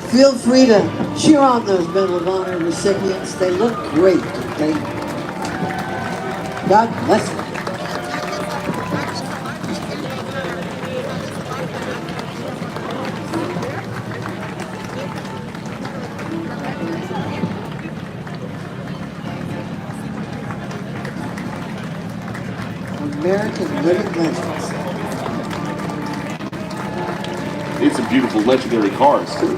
Feel free to cheer on those Medal of Honor recipients. They look great, okay? God bless them. American living legends. It's some beautiful legendary cars, too.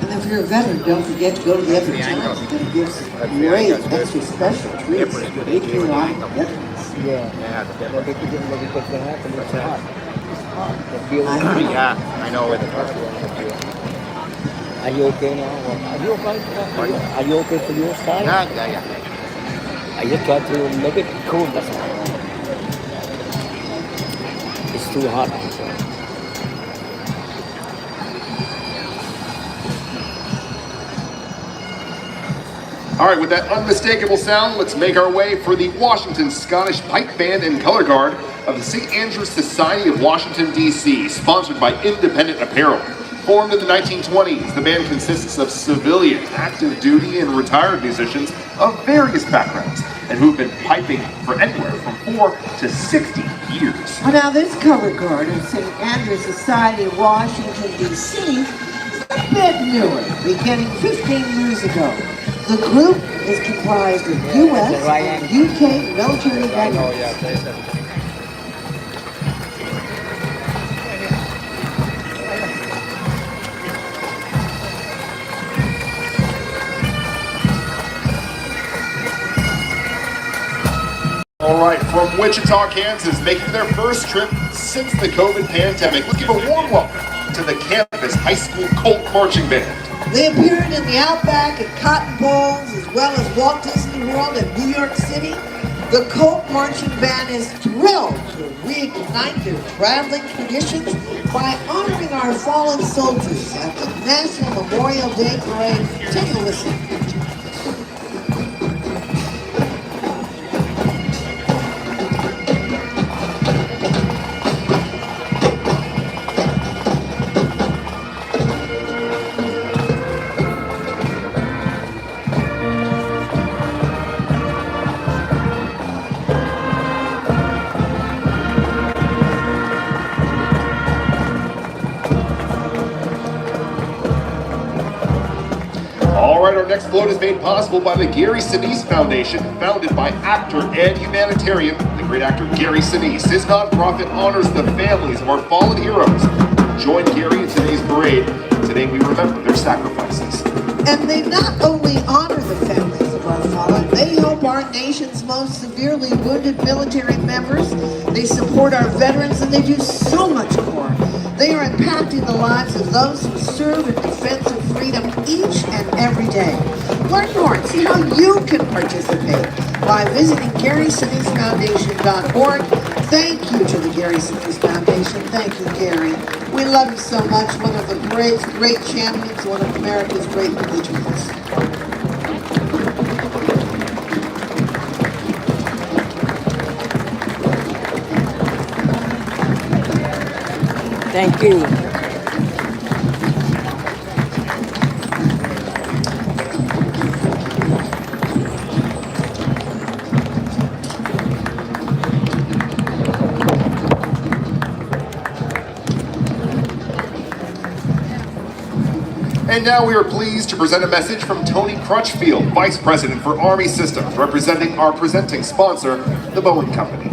If you're a veteran, don't forget to go to the other channels. You're going to give some great extra special treats to patriotic veterans. Yeah, but they couldn't let it get to happen. It's hot. It's hot. Yeah, I know. Are you okay now? Are you okay? Are you okay for your side? Yeah. I just try to make it cool, that's all. It's too hot. All right, with that unmistakable sound, let's make our way for the Washington Scottish Pipe Band and Color Guard of the St. Andrews Society of Washington, D.C., sponsored by Independent Apparel. Formed in the 1920s, the band consists of civilian, active duty, and retired musicians of various backgrounds, and who've been piping for anywhere from 4 to 60 years. Well, now this color guard of St. Andrews Society of Washington, D.C. A bit newer, beginning 15 years ago. The group is comprised of U.S. and UK military veterans. All right, from Wichita, Kansas, making their first trip since the COVID pandemic, let's give a warm welcome to the campus high school Colt Marching Band. They appeared in the Outback and Cotton Bowls, as well as Walt Disney World in New York City. The Colt Marching Band is thrilled to reignite their traveling traditions by honoring our fallen soldiers at the National Memorial Day Parade. Take a listen. Our next float is made possible by the Gary Sinise Foundation, founded by actor and humanitarian, the great actor Gary Sinise. His nonprofit honors the families of our fallen heroes. Join Gary in today's parade. Today we remember their sacrifices. And they not only honor the families of our fallen, they help our nation's most severely wounded military members. They support our veterans, and they do so much more. They are impacting the lives of those who serve in defense of freedom each and every day. Learn more and see how you can participate by visiting GarySiniseFoundation.org. Thank you to the Gary Sinise Foundation. Thank you, Gary. We love you so much. One of the great champions, one of America's great patriots. Thank you. And now we are pleased to present a message from Tony Crutchfield, Vice President for Army Systems, representing our presenting sponsor, the Boeing Company.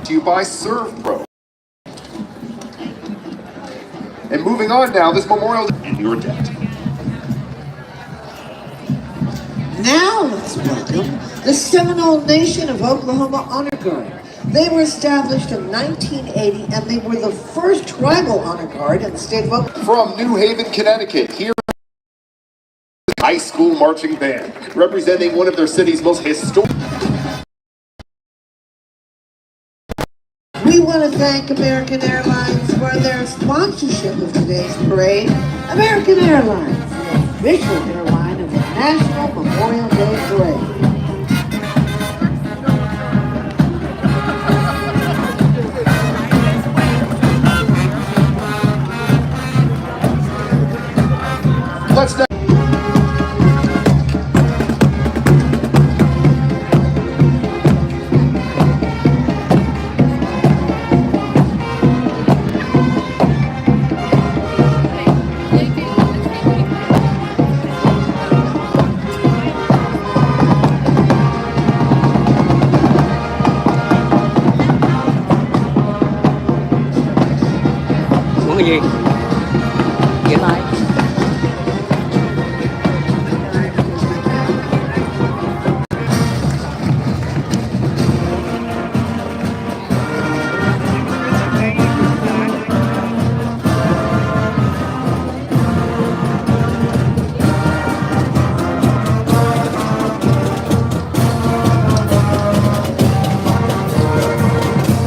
to you by ServPro. And moving on now, this Memorial Day in your debt. Now let's welcome the Seminole Nation of Oklahoma Honor Guard. They were established in 1980 and they were the first tribal honor guard in the state of Oklahoma. From New Haven, Connecticut, here high school marching band, representing one of their city's most historic. We want to thank American Airlines for their sponsorship of today's parade. American Airlines, the official airline of the National Memorial Day Parade. Let's now. Muốn cái gì? Kiếm ai?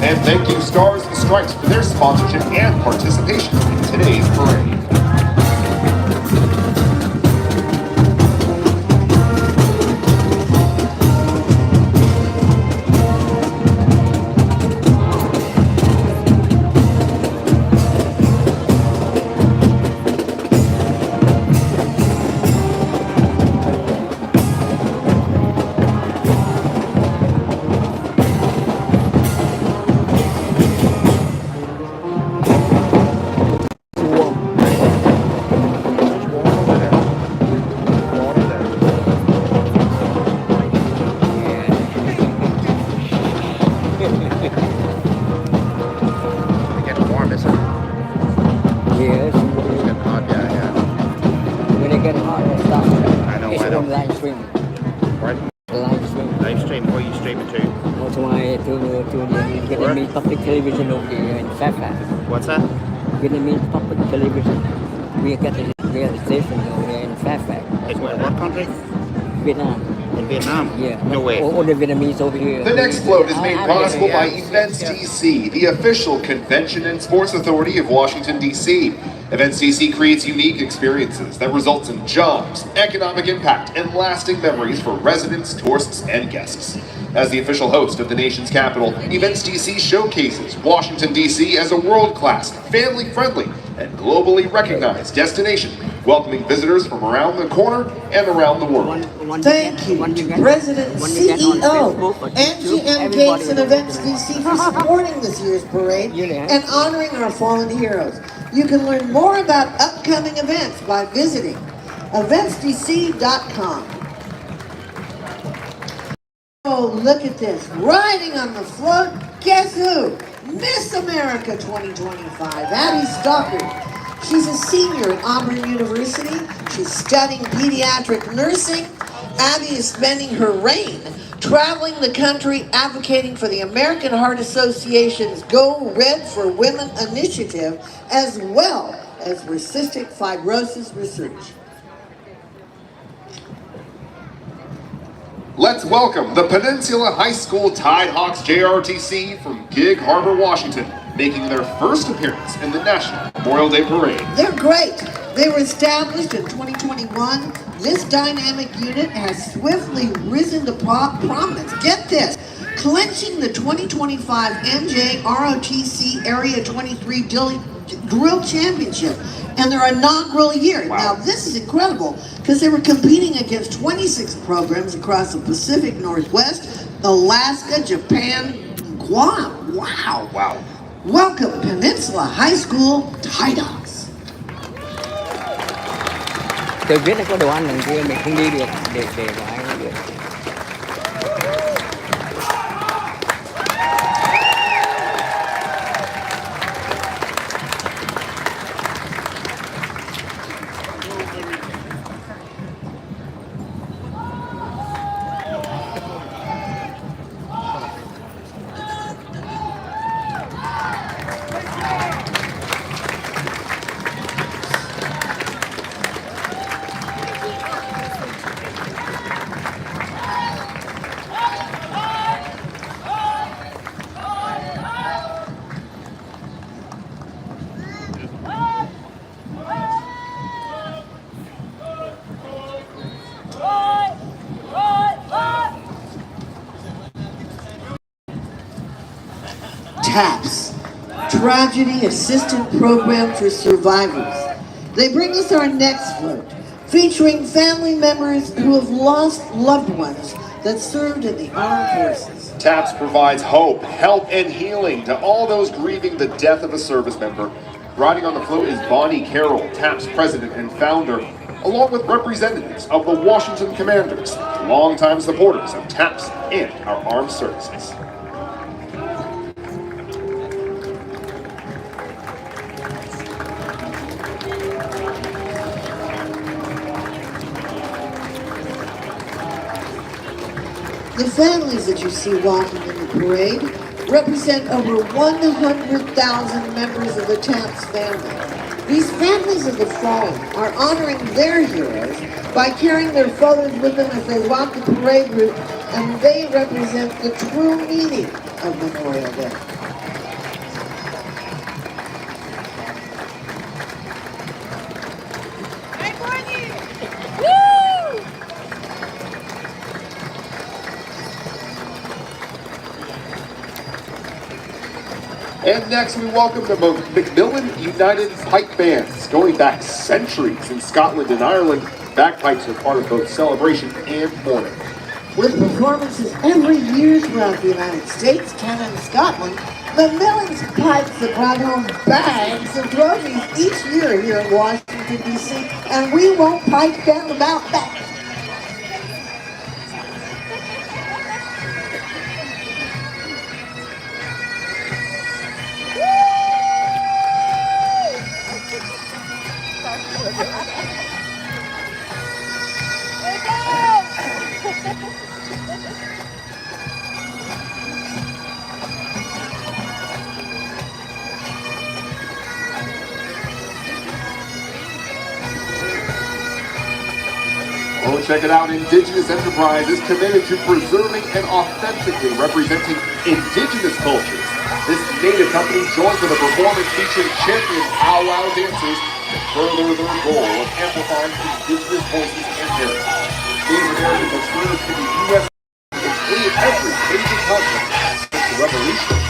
And thank you, Stars and Stripes, for their sponsorship and participation in today's parade. Yes. When they get hot, they stop. It's on live stream. What? Live stream. Live stream, where you stream it to? Well, to the Vietnamese public television over there in Fairfax. What's that? Vietnamese public television. We have a station over there in Fairfax. In what country? Vietnam. In Vietnam? Yeah. No way. All the Vietnamese over here. The next float is made possible by Events DC, the official convention and sports authority of Washington, D.C. Events DC creates unique experiences that results in jobs, economic impact, and lasting memories for residents, tourists, and guests. As the official host of the nation's capital, Events DC showcases Washington, D.C. as a world-class, family-friendly, and globally recognized destination, welcoming visitors from around the corner and around the world. Thank you to President and CEO Angie M. Gates and Events DC for supporting this year's parade and honoring our fallen heroes. You can learn more about upcoming events by visiting eventsdc.com. Oh, look at this. Riding on the float, guess who? Miss America 2025, Abby Stockard. She's a senior at Auburn University. She's studying pediatric nursing. Abby is spending her reign traveling the country advocating for the American Heart Association's Go Red for Women initiative, as well as for cystic fibrosis research. Let's welcome the Peninsula High School Tidehawks JROTC from Gig Harbor, Washington, making their first appearance in the National Memorial Day Parade. They're great. They were established in 2021. This dynamic unit has swiftly risen to prominence. Get this, clinching the 2025 NJROTC Area 23 Drill Championship in their inaugural year. Wow. Now this is incredible because they were competing against 26 programs across the Pacific Northwest, Alaska, Japan, and Guam. Wow. Wow. Welcome Peninsula High School Tidehawks. Tôi biết là có đồ ăn đằng kia mình không đi được để đồ ăn không được. TAPS, Tragedy Assistance Program for Survivors. They bring us our next float, featuring family members who have lost loved ones that served in the armed forces. TAPS provides hope, help, and healing to all those grieving the death of a service member. Riding on the float is Bonnie Carroll, TAPS president and founder, along with representatives of the Washington Commanders, longtime supporters of TAPS and our armed services. The families that you see walking in the parade represent over 100,000 members of the TAPS family. These families of the fallen are honoring their heroes by carrying their photos with them as they walk the parade route, and they represent the true meaning of Memorial Day. And next we welcome the Macmillan United Pipe Bands. Going back centuries in Scotland and Ireland, bagpipes are part of both celebration and mourning. With performances every year throughout the United States, Canada, and Scotland, Macmillan's pipes have brought home bags of trophies each year here in Washington, D.C., and we won't pipe down about that. Oh, check it out. Indigenous Enterprise is committed to preserving and authentically representing indigenous cultures. This native company joins with a performance featuring champion powwow dancers to further their goal of amplifying indigenous voices and heritage. Native Americans have served in the U.S. in every major conflict since the Revolution.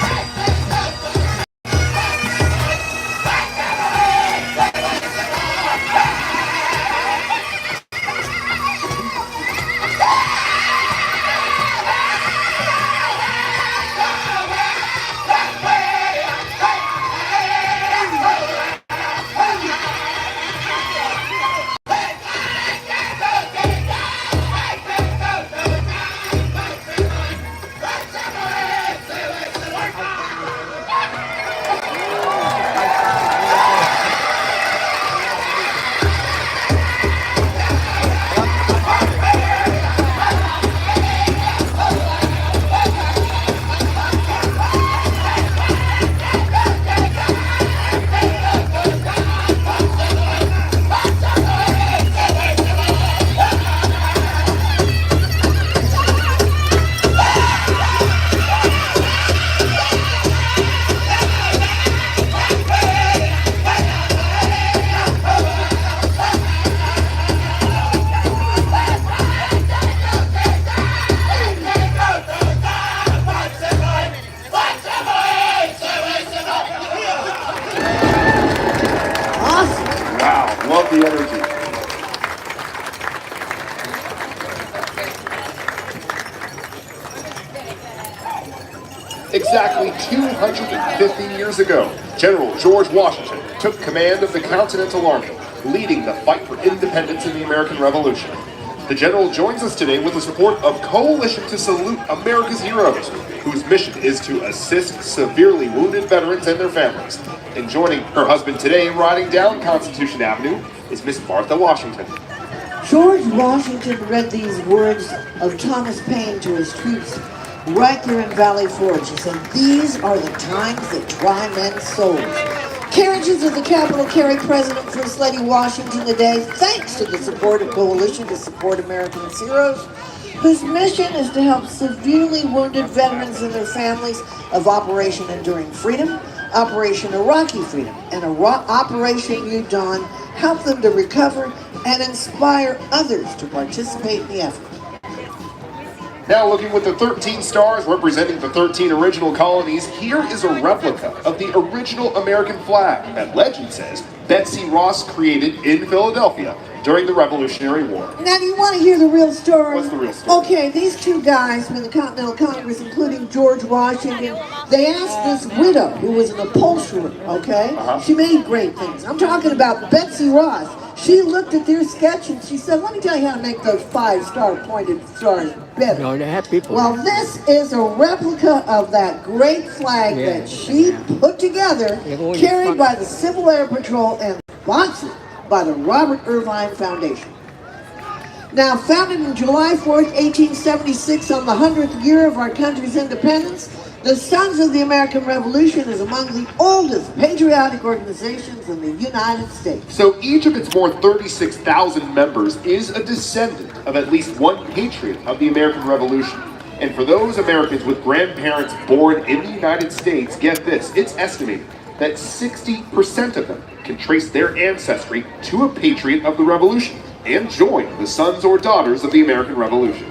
Love the energy. Exactly 250 years ago, General George Washington took command of the Continental Army, leading the fight for independence in the American Revolution. The General joins us today with the support of Coalition to Salute America's Heroes, whose mission is to assist severely wounded veterans and their families. And joining her husband today riding down Constitution Avenue is Miss Martha Washington. George Washington read these words of Thomas Paine to his troops right there in Valley Forge. He said, "These are the times that try men's souls." Carriages of the Capitol carry President First Lady Washington today, thanks to the support of Coalition to Support America's Heroes, whose mission is to help severely wounded veterans and their families of Operation Enduring Freedom, Operation Iraqi Freedom, and Operation New Dawn, help them to recover and inspire others to participate in the effort. Now looking with the 13 stars representing the 13 original colonies, here is a replica of the original American flag that legend says Betsy Ross created in Philadelphia during the Revolutionary War. Now, do you want to hear the real story? What's the real story? Okay, these two guys from the Continental Congress, including George Washington, they asked this widow, who was an upholsterer, okay? She made great things. I'm talking about Betsy Ross. She looked at their sketch and she said, let me tell you how to make those 5-star pointed stars better. No, they have people. Well, this is a replica of that great flag that she put together, carried by the Civil Air Patrol and sponsored by the Robert Irvine Foundation. Now, founded on July 4th, 1876, on the 100th year of our country's independence, the Sons of the American Revolution is among the oldest patriotic organizations in the United States. So each of its more than 36,000 members is a descendant of at least one patriot of the American Revolution. And for those Americans with grandparents born in the United States, get this, it's estimated that 60% of them can trace their ancestry to a patriot of the Revolution and join the sons or daughters of the American Revolution.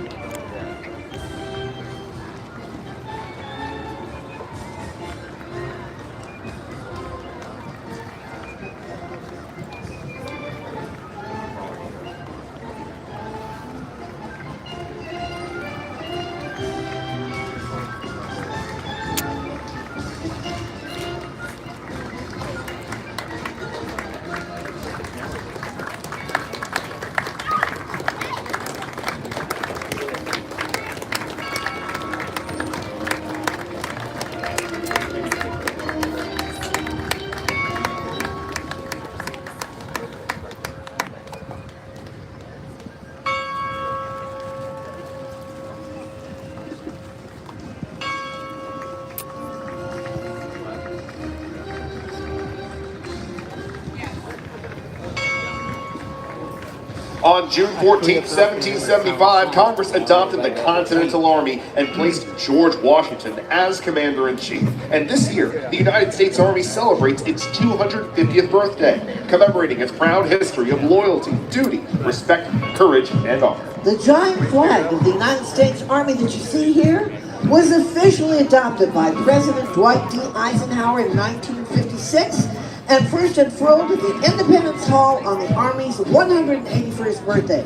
On June 14, 1775, Congress adopted the Continental Army and placed George Washington as Commander-in-Chief. And this year, the United States Army celebrates its 250th birthday, commemorating its proud history of loyalty, duty, respect, courage, and honor. The giant flag of the United States Army that you see here was officially adopted by President Dwight D. Eisenhower in 1956 and first unfurled at the Independence Hall on the Army's 181st birthday.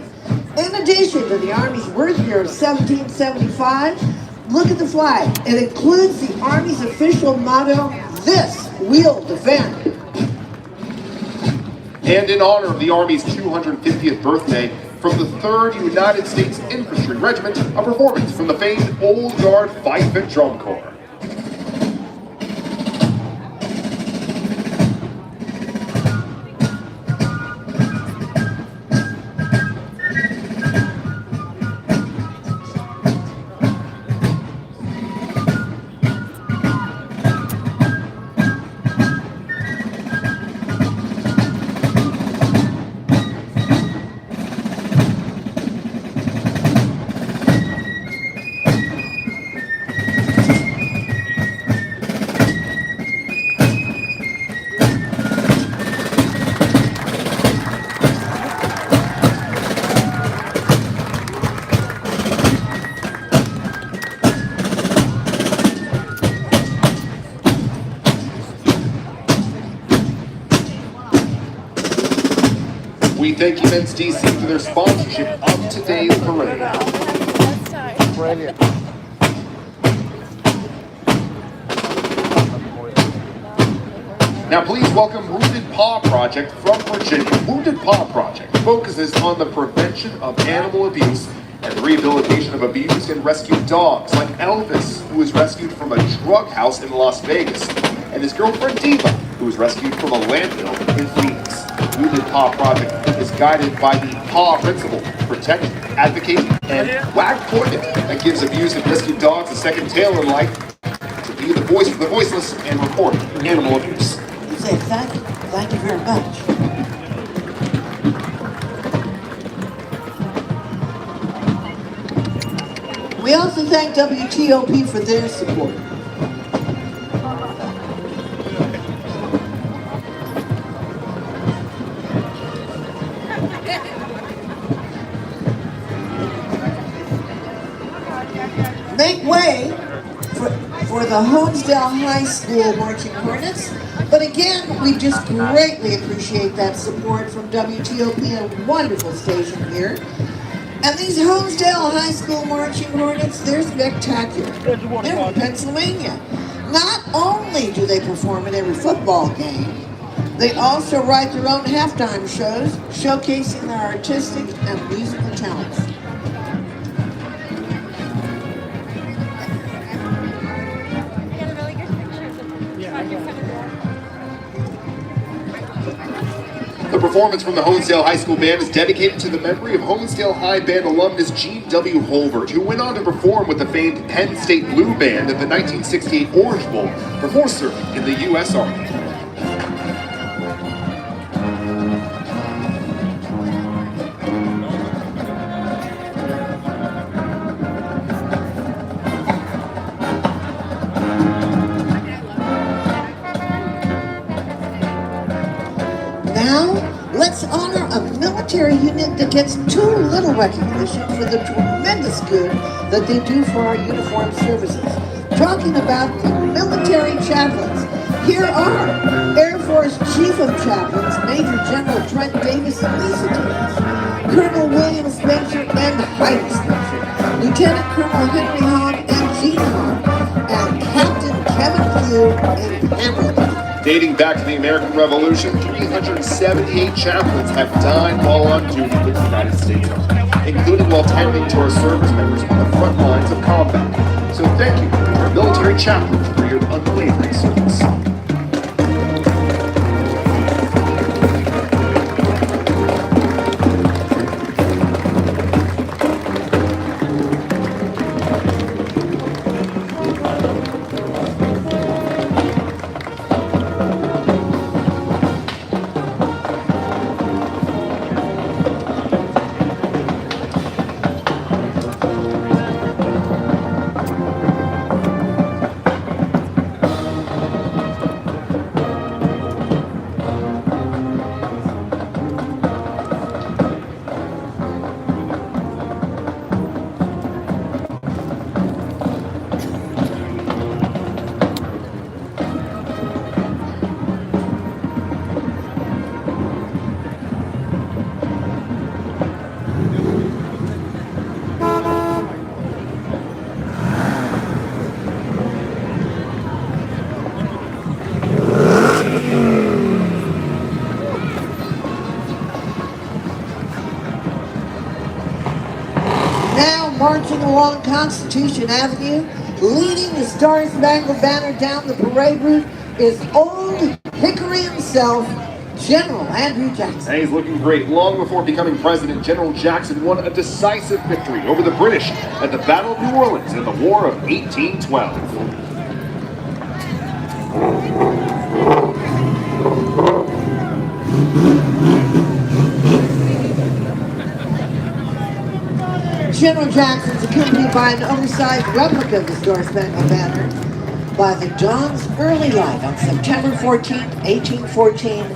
In addition to the Army's birth year of 1775, look at the flag. It includes the Army's official motto, "This we'll defend." And in honor of the Army's 250th birthday, from the 3rd United States Infantry Regiment, a performance from the famed Old Guard Fife and Drum Corps. We thank Events DC for their sponsorship of today's parade. Brilliant. Now please welcome Wounded Paw Project from Virginia. Wounded Paw Project focuses on the prevention of animal abuse and rehabilitation of abused and rescued dogs, like Elvis, who was rescued from a drug house in Las Vegas, and his girlfriend Diva, who was rescued from a landfill in Phoenix. Wounded Paw Project is guided by the PAW principle: protect, advocate, and wag pointed, that gives abused and rescued dogs a second tail in life to be the voice for the voiceless and report animal abuse. You say thank you very much. We also thank WTOP for their support. the Honesdale High School Marching Hornets. But again, we just greatly appreciate that support from WTOP, a wonderful station here. And these Honesdale High School Marching Hornets, they're spectacular. They're from Pennsylvania. Not only do they perform at every football game, they also write their own halftime shows, showcasing their artistic and musical talents. The performance from the Honesdale High School Band is dedicated to the memory of Honesdale High Band alumnus Gene W. Holbert, who went on to perform with the famed Penn State Blue Band at the 1968 Orange Bowl before serving in the U.S. Army. Let's honor a military unit that gets too little recognition for the tremendous good that they do for our uniformed services. Talking about the military chaplains. Here are Air Force Chief of Chaplains, Major General Trent Davis and Lisa Davis, Colonel William Spencer and Heidi Spencer, Lieutenant Colonel Henry Hahn and Gene Hahn, and Captain Kevin Pugh and Pamela Pugh. Dating back to the American Revolution, 378 chaplains have died while on duty with the United States Army, including while tending to our service members on the front lines of combat. So thank you to our military chaplains for your unwavering service. Marching along Constitution Avenue, leading the Star Spangled Banner down the parade route is old Hickory himself, General Andrew Jackson. And he's looking great. Long before becoming president, General Jackson won a decisive victory over the British at the Battle of New Orleans in the War of 1812. General Jackson is accompanied by an oversized replica of the Star Spangled Banner by the Dawn's early light on September 14, 1814.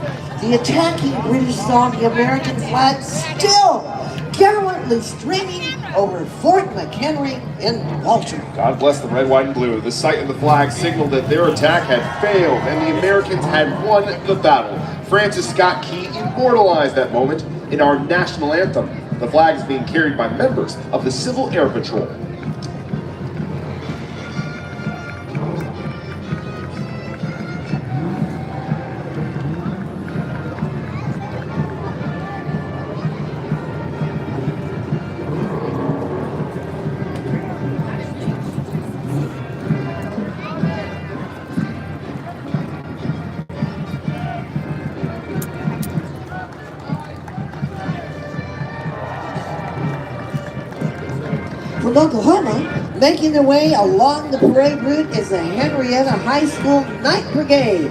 The attacking British saw the American flag still gallantly streaming over Fort McHenry in Baltimore. God bless the red, white, and blue. The sight of the flag signaled that their attack had failed and the Americans had won the battle. Francis Scott Key immortalized that moment in our national anthem. The flag is being carried by members of the Civil Air Patrol. From Oklahoma, making their way along the parade route is the Henrietta High School Night Brigade.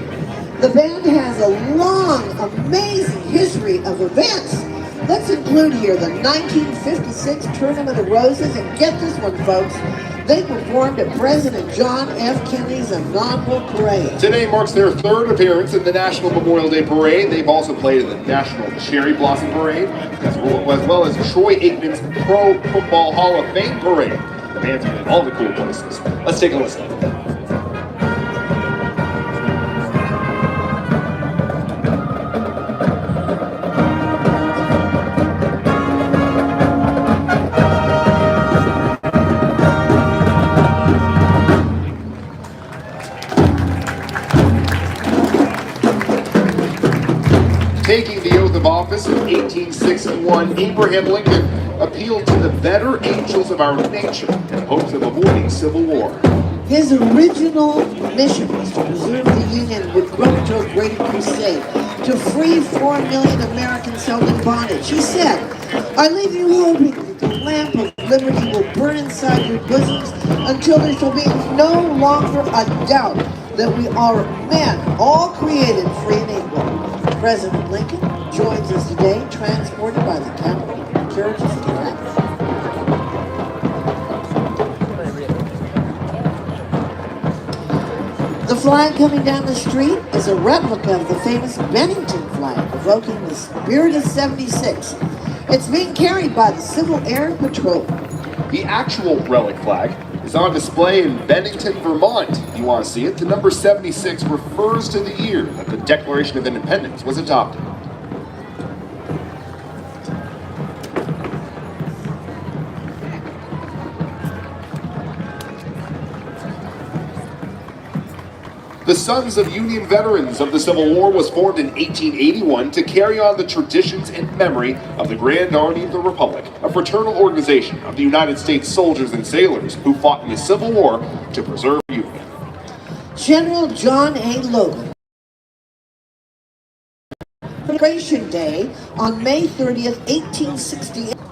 The band has a long, amazing history of events. Let's include here the 1956 Tournament of Roses, and get this one, folks. They performed at President John F. Kennedy's inaugural parade. Today marks their third appearance in the National Memorial Day Parade. They've also played in the National Cherry Blossom Parade, as well as Troy Aikman's Pro Football Hall of Fame Parade. The band's been in all the cool places. Let's take a listen. Taking the oath of office in 1861, Abraham Lincoln appealed to the better angels of our nature in hopes of avoiding civil war. His original mission was to preserve the Union would grow into a greater crusade to free 4 million Americans held in bondage. He said, I leave you hoping that the lamp of liberty will burn inside your bosoms until there shall be no longer a doubt that we are men, all created free and equal. President Lincoln joins us today, transported by the Capitol carriages and tracks. The flag coming down the street is a replica of the famous Bennington flag, evoking the spirit of '76. It's being carried by the Civil Air Patrol. The actual relic flag is on display in Bennington, Vermont. If you want to see it, the number 76 refers to the year that the Declaration of Independence was adopted. The Sons of Union Veterans of the Civil War was formed in 1881 to carry on the traditions and memory of the Grand Army of the Republic, a fraternal organization of the United States soldiers and sailors who fought in the Civil War to preserve Union. General John A. Logan. Celebration Day on May 30th, 1868.